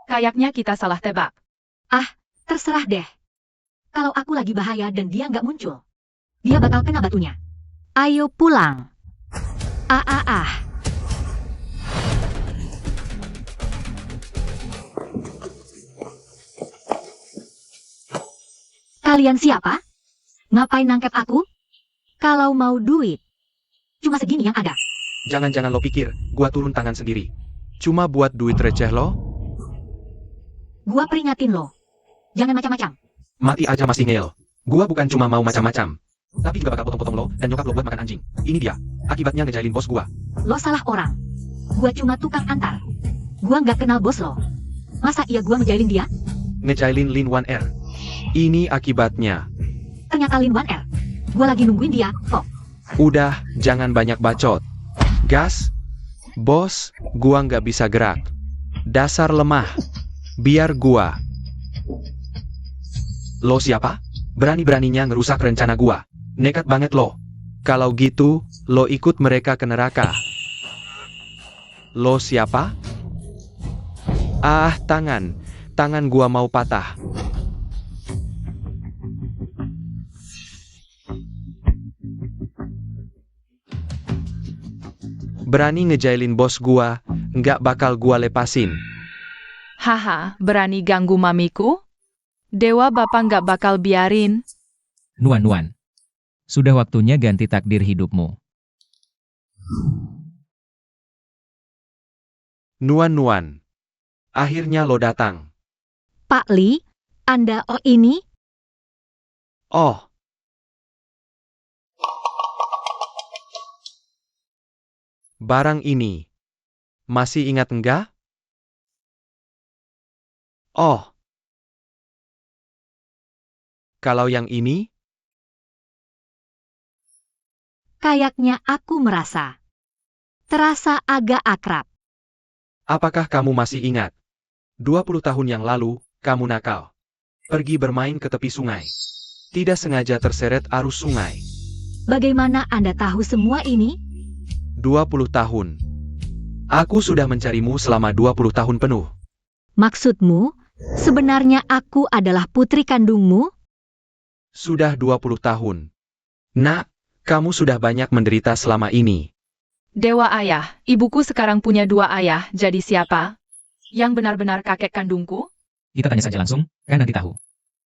Kayaknya kita salah tebak.
Terserah deh. Kalau aku lagi bahaya dan dia nggak muncul, dia bakal kena batunya. Ayo pulang. Ah. Kalian siapa? Ngapain nangkep aku? Kalau mau duit, cuma segini yang ada.
Jangan-jangan lo pikir, gua turun tangan sendiri. Cuma buat duit receh lo,
Gua peringatin lo. Jangan macam-macam.
mati aja masih ngeyel. Gua bukan cuma mau macam-macam, tapi juga bakal potong-potong lo dan nyokap lo buat makan anjing. Ini dia, akibatnya ngejailin bos gua.
Lo salah orang. Gua cuma tukang antar. Gua nggak kenal bos lo. Masa iya gua ngejailin dia?
Ngejailin Lin Wan Er. Ini akibatnya.
Ternyata Lin Wan Er. Gua lagi nungguin dia, kok.
Udah, jangan banyak bacot. Gas? Bos, gua nggak bisa gerak. Dasar lemah. Biar gua. Lo siapa? Berani-beraninya ngerusak rencana gua. Nekat banget lo. Kalau gitu, lo ikut mereka ke neraka. Lo siapa? Ah, tangan. Tangan gua mau patah. Berani ngejailin bos gua, nggak bakal gua lepasin.
Haha, berani ganggu mamiku? Dewa Bapa nggak bakal biarin.
Nuan. Sudah waktunya ganti takdir hidupmu.
Nuan. Akhirnya lo datang.
Pak Li, Anda ini?
Oh. Barang ini. Masih ingat enggak? Oh. Kalau yang ini?
Kayaknya aku merasa. Terasa agak akrab.
Apakah kamu masih ingat? 20 tahun yang lalu, kamu nakal. Pergi bermain ke tepi sungai. Tidak sengaja terseret arus sungai.
Bagaimana Anda tahu semua ini?
20 tahun. Aku sudah mencarimu selama 20 tahun penuh.
Maksudmu, sebenarnya aku adalah putri kandungmu?
Sudah 20 tahun. Nak, kamu sudah banyak menderita selama ini.
Dewa ayah, ibuku sekarang punya 2 ayah, jadi siapa? Yang benar-benar kakek kandungku?
Kita tanya saja langsung, kan nanti tahu.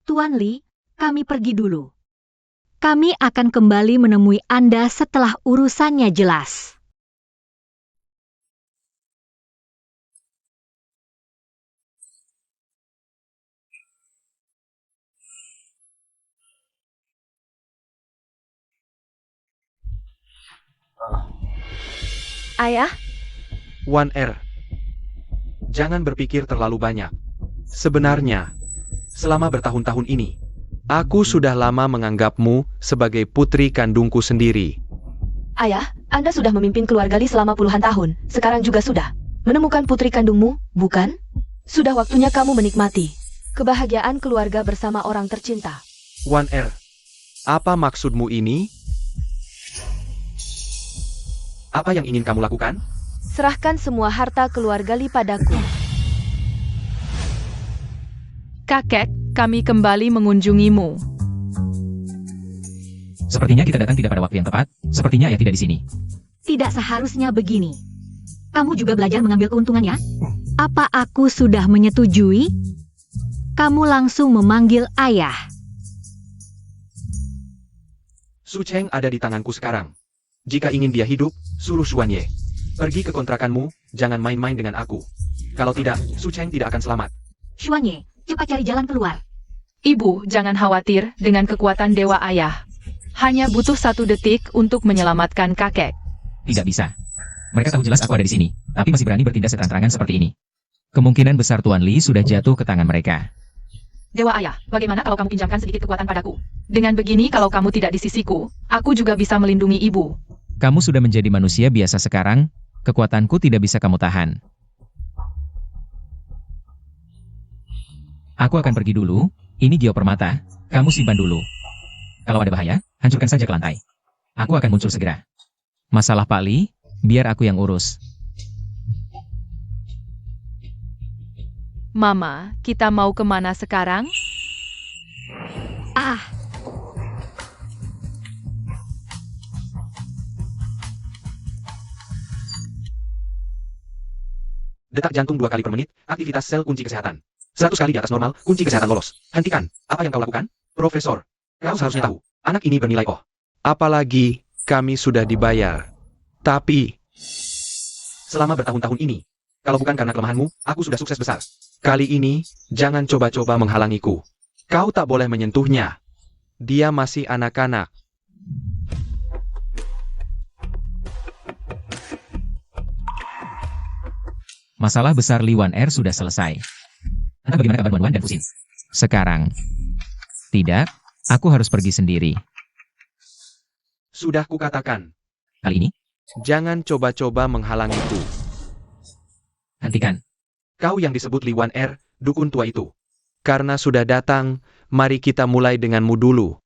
Tuan Li, kami pergi dulu. Kami akan kembali menemui Anda setelah urusannya jelas.
Ayah,
Wan Er. Jangan berpikir terlalu banyak. Sebenarnya, selama bertahun-tahun ini, aku sudah lama menganggapmu sebagai putri kandungku sendiri.
ayah, Anda sudah memimpin keluarga Li selama puluhan tahun. Sekarang juga sudah menemukan putri kandungmu, bukan? Sudah waktunya kamu menikmati kebahagiaan keluarga bersama orang tercinta.
Wan Er, apa maksudmu ini? Apa yang ingin kamu lakukan?
Serahkan semua harta keluarga Li padaku.
Kakek, kami kembali mengunjungimu.
Sepertinya kita datang tidak pada waktu yang tepat, sepertinya ayah tidak di sini.
Tidak seharusnya begini. Kamu juga belajar mengambil keuntungannya? Apa aku sudah menyetujui? Kamu langsung memanggil ayah.
Su Cheng ada di tanganku sekarang. Jika ingin dia hidup, suruh Xuan Ye. Pergi ke kontrakanmu, jangan main-main dengan aku. Kalau tidak, Su Cheng tidak akan selamat.
Xuanye, cepat cari jalan keluar.
Ibu, jangan khawatir dengan kekuatan Dewa Ayah. Hanya butuh 1 detik untuk menyelamatkan kakek.
Tidak bisa. Mereka tahu jelas aku ada di sini, tapi masih berani bertindak seterang-terangan seperti ini. Kemungkinan besar Tuan Li sudah jatuh ke tangan mereka.
Dewa Ayah, bagaimana kalau kamu pinjamkan sedikit kekuatan padaku? Dengan begini kalau kamu tidak di sisiku, aku juga bisa melindungi ibu.
Kamu sudah menjadi manusia biasa sekarang, kekuatanku tidak bisa kamu tahan. Aku akan pergi dulu, ini Gio Permata, kamu simpan dulu. Kalau ada bahaya, hancurkan saja ke lantai. Aku akan muncul segera. Masalah Pak Li, biar aku yang urus.
Mama, kita mau kemana sekarang?
Ah,
Detak jantung 2 kali per menit, aktivitas sel kunci kesehatan. 100 kali di atas normal, kunci kesehatan lolos. Hentikan. Apa yang kau lakukan? Profesor, kau seharusnya tahu. Anak ini bernilai oh. Apalagi, kami sudah dibayar. Tapi, selama bertahun-tahun ini, kalau bukan karena kelemahanmu, aku sudah sukses besar. Kali ini, jangan coba-coba menghalangiku. Kau tak boleh menyentuhnya. Dia masih anak-anak.
Masalah besar Li Wan Er sudah selesai. Entah bagaimana kabar Wan Wan dan Fusin. Sekarang. Tidak, aku harus pergi sendiri.
Sudah kukatakan,
Kali ini,
jangan coba-coba menghalangiku.
hentikan.
Kau yang disebut Li Wan Er, dukun tua itu. Karena sudah datang, mari kita mulai denganmu dulu.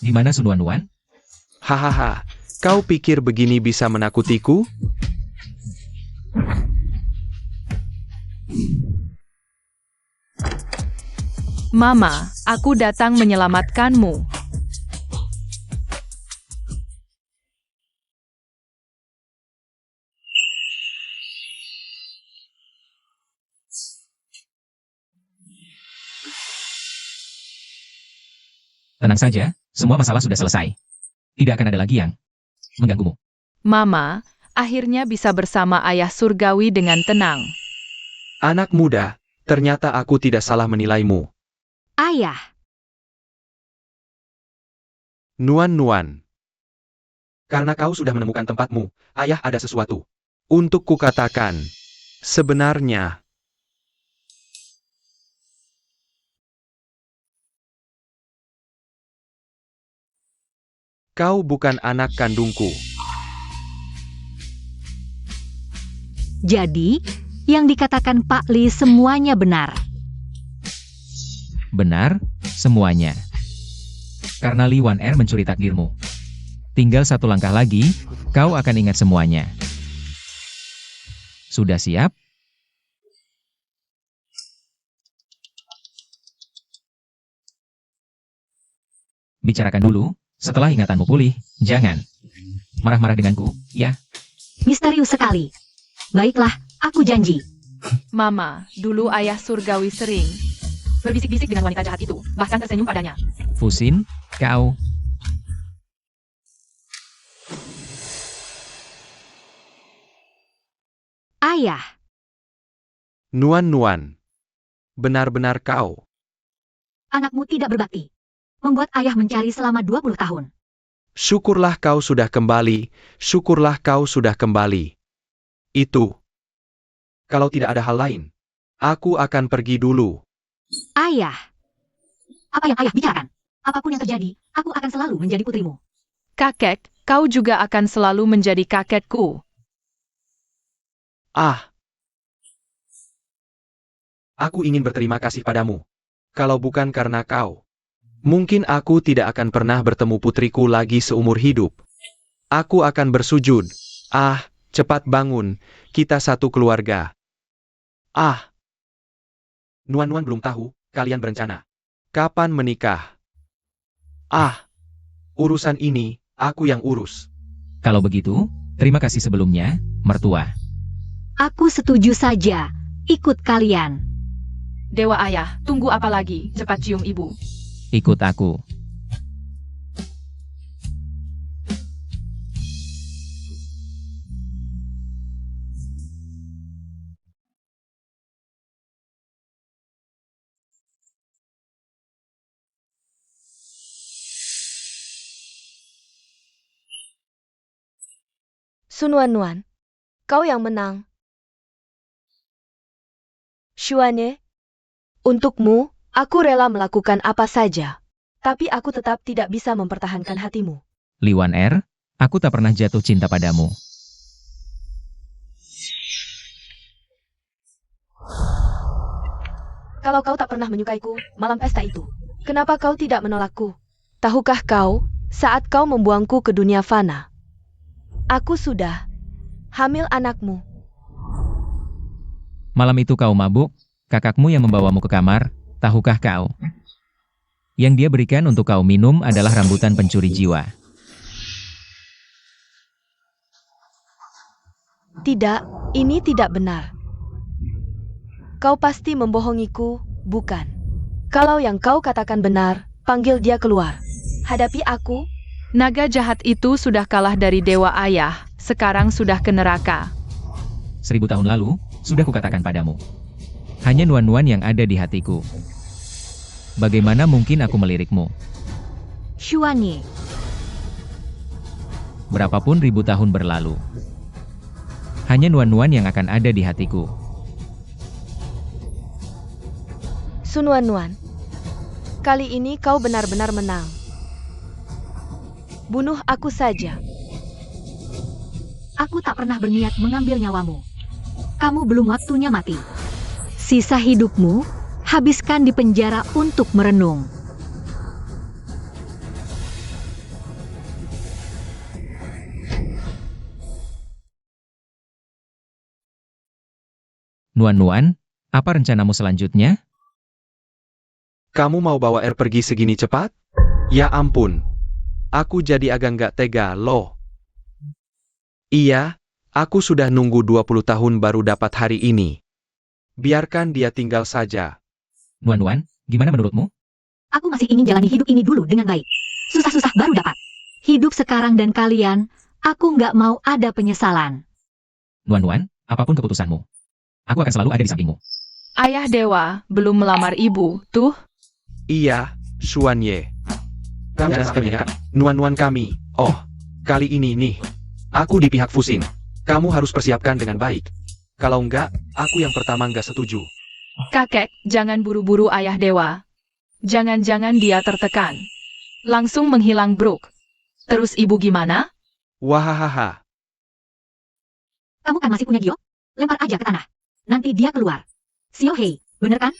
Di mana Sun Wan Wan?
Hahaha, kau pikir begini bisa menakutiku?
Mama, aku datang menyelamatkanmu.
Tenang saja, semua masalah sudah selesai. Tidak akan ada lagi yang mengganggumu.
Mama, akhirnya bisa bersama ayah surgawi dengan tenang.
Anak muda, ternyata aku tidak salah menilaimu.
ayah.
Nuan. Karena kau sudah menemukan tempatmu, ayah ada sesuatu. Untuk kukatakan, sebenarnya, kau bukan anak kandungku.
Jadi, yang dikatakan Pak Li semuanya benar.
Benar, semuanya. Karena Li Wan Er mencuri takdirmu. Tinggal 1 langkah lagi, kau akan ingat semuanya. Sudah siap? Bicarakan dulu, setelah ingatanmu pulih, jangan marah-marah denganku, ya?
Misterius sekali. Baiklah, aku janji.
Mama, dulu ayah surgawi sering berbisik-bisik dengan wanita jahat itu, bahkan tersenyum padanya.
Fusin, kau.
Ayah,
Nuan. Benar-benar kau.
anakmu tidak berbakti. Membuat ayah mencari selama 20 tahun.
Syukurlah kau sudah kembali, syukurlah kau sudah kembali. Itu. Kalau tidak ada hal lain, aku akan pergi dulu.
Ayah. Apa yang ayah bicarakan? Apapun yang terjadi, aku akan selalu menjadi putrimu.
Kakek, kau juga akan selalu menjadi kakekku.
Ah. Aku ingin berterima kasih padamu. Kalau bukan karena kau, mungkin aku tidak akan pernah bertemu putriku lagi seumur hidup. Aku akan bersujud. Ah, cepat bangun, kita satu keluarga. Ah. Nuan belum tahu, kalian berencana. Kapan menikah? Ah. Urusan ini, aku yang urus.
Kalau begitu, terima kasih sebelumnya, mertua.
Aku setuju saja. Ikut kalian.
Dewa Ayah, tunggu apa lagi? Cepat cium ibu.
Ikut aku.
Sun Wanwan, kau yang menang. Xuanye, untukmu, aku rela melakukan apa saja. Tapi aku tetap tidak bisa mempertahankan hatimu.
Li Wan Er, aku tak pernah jatuh cinta padamu.
Kalau kau tak pernah menyukaiku, malam pesta itu, kenapa kau tidak menolakku? Tahukah kau, saat kau membuangku ke dunia fana, aku sudah hamil anakmu.
Malam itu kau mabuk, kakakmu yang membawamu ke kamar, tahukah kau? Yang dia berikan untuk kau minum adalah rambutan pencuri jiwa.
Tidak, ini tidak benar. Kau pasti membohongiku, bukan? Kalau yang kau katakan benar, panggil dia keluar. Hadapi aku.
Naga jahat itu sudah kalah dari Dewa Ayah, sekarang sudah ke neraka.
1000 tahun lalu, sudah kukatakan padamu. Hanya nuan-nuan yang ada di hatiku. Bagaimana mungkin aku melirikmu?
Xuanye,
Berapapun 1000 tahun berlalu. Hanya nuan-nuan yang akan ada di hatiku.
Sun Wanwan, kali ini kau benar-benar menang. Bunuh aku saja.
aku tak pernah berniat mengambil nyawamu. Kamu belum waktunya mati. Sisa hidupmu, habiskan di penjara untuk merenung.
Nuan-nuan, apa rencanamu selanjutnya?
Kamu mau bawa Er pergi segini cepat? Ya ampun. Aku jadi agak nggak tega loh. Iya, aku sudah nunggu 20 tahun baru dapat hari ini. Biarkan dia tinggal saja.
Nuan-nuan, gimana menurutmu?
Aku masih ingin jalani hidup ini dulu dengan baik. Susah-susah baru dapat. Hidup sekarang dan kalian, aku nggak mau ada penyesalan.
Nuan-nuan, apapun keputusanmu. Aku akan selalu ada di sampingmu.
Ayah Dewa belum melamar ibu, tuh.
Iya, Xuanye. Kamu jangan sampai menyenangkan nuan-nuan kami. Oh, kali ini nih. Aku di pihak Fusin. Kamu harus persiapkan dengan baik. Kalau enggak, aku yang pertama enggak setuju.
Kakek, jangan buru-buru Ayah Dewa. Jangan-jangan dia tertekan. Langsung menghilang Brook. Terus ibu gimana?
Wahahaha.
Kamu kan masih punya giok? Lempar aja ke tanah. Nanti dia keluar. Xiao Hei, bener kan?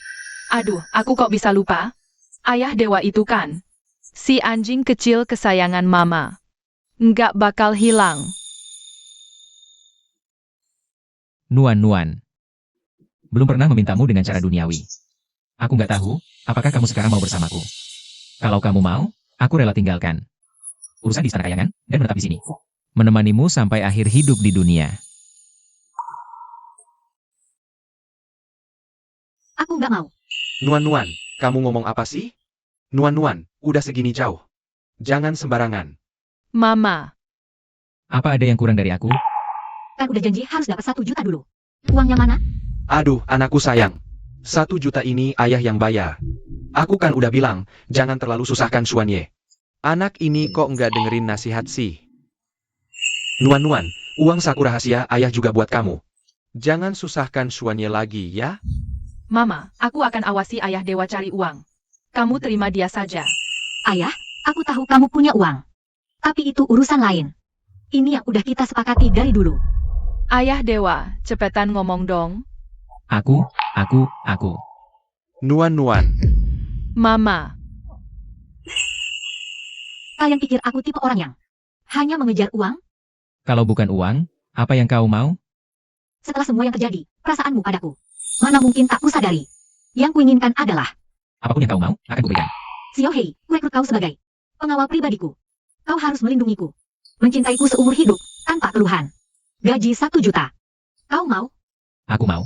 Aduh, aku kok bisa lupa? Ayah Dewa itu kan si anjing kecil kesayangan Mama. Nggak bakal hilang.
Nuan-nuan. Belum pernah memintamu dengan cara duniawi. Aku nggak tahu, apakah kamu sekarang mau bersamaku. Kalau kamu mau, aku rela tinggalkan urusan di istana kayangan dan menetap di sini. Menemanimu sampai akhir hidup di dunia.
Aku nggak mau.
Nuan-nuan, kamu ngomong apa sih? Nuan-nuan, udah segini jauh. Jangan sembarangan.
Mama,
Apa ada yang kurang dari aku?
Kan udah janji harus dapat 1 juta dulu. Uangnya mana?
Aduh, anakku sayang. 1 juta ini ayah yang bayar. Aku kan udah bilang, jangan terlalu susahkan Xuanye. Anak ini kok nggak dengerin nasihat sih. Nuan-nuan, uang saku rahasia ayah juga buat kamu. Jangan susahkan Xuanye lagi ya.
Mama, aku akan awasi Ayah Dewa cari uang. Kamu terima dia saja.
Ayah, aku tahu kamu punya uang. Tapi itu urusan lain. Ini yang udah kita sepakati dari dulu.
Ayah Dewa, cepetan ngomong dong.
Aku.
Nuan-nuan.
Mama,
Kalian pikir aku tipe orang yang hanya mengejar uang?
Kalau bukan uang, apa yang kau mau?
Setelah semua yang terjadi, perasaanmu padaku, mana mungkin tak kusadari. Yang kuinginkan adalah
Apapun yang kau mau, akan kuberikan.
Xiao Hei, kurekrut kau sebagai pengawal pribadiku. Kau harus melindungiku. Mencintaiku seumur hidup, tanpa keluhan. Gaji 1 juta. Kau mau?
Aku mau.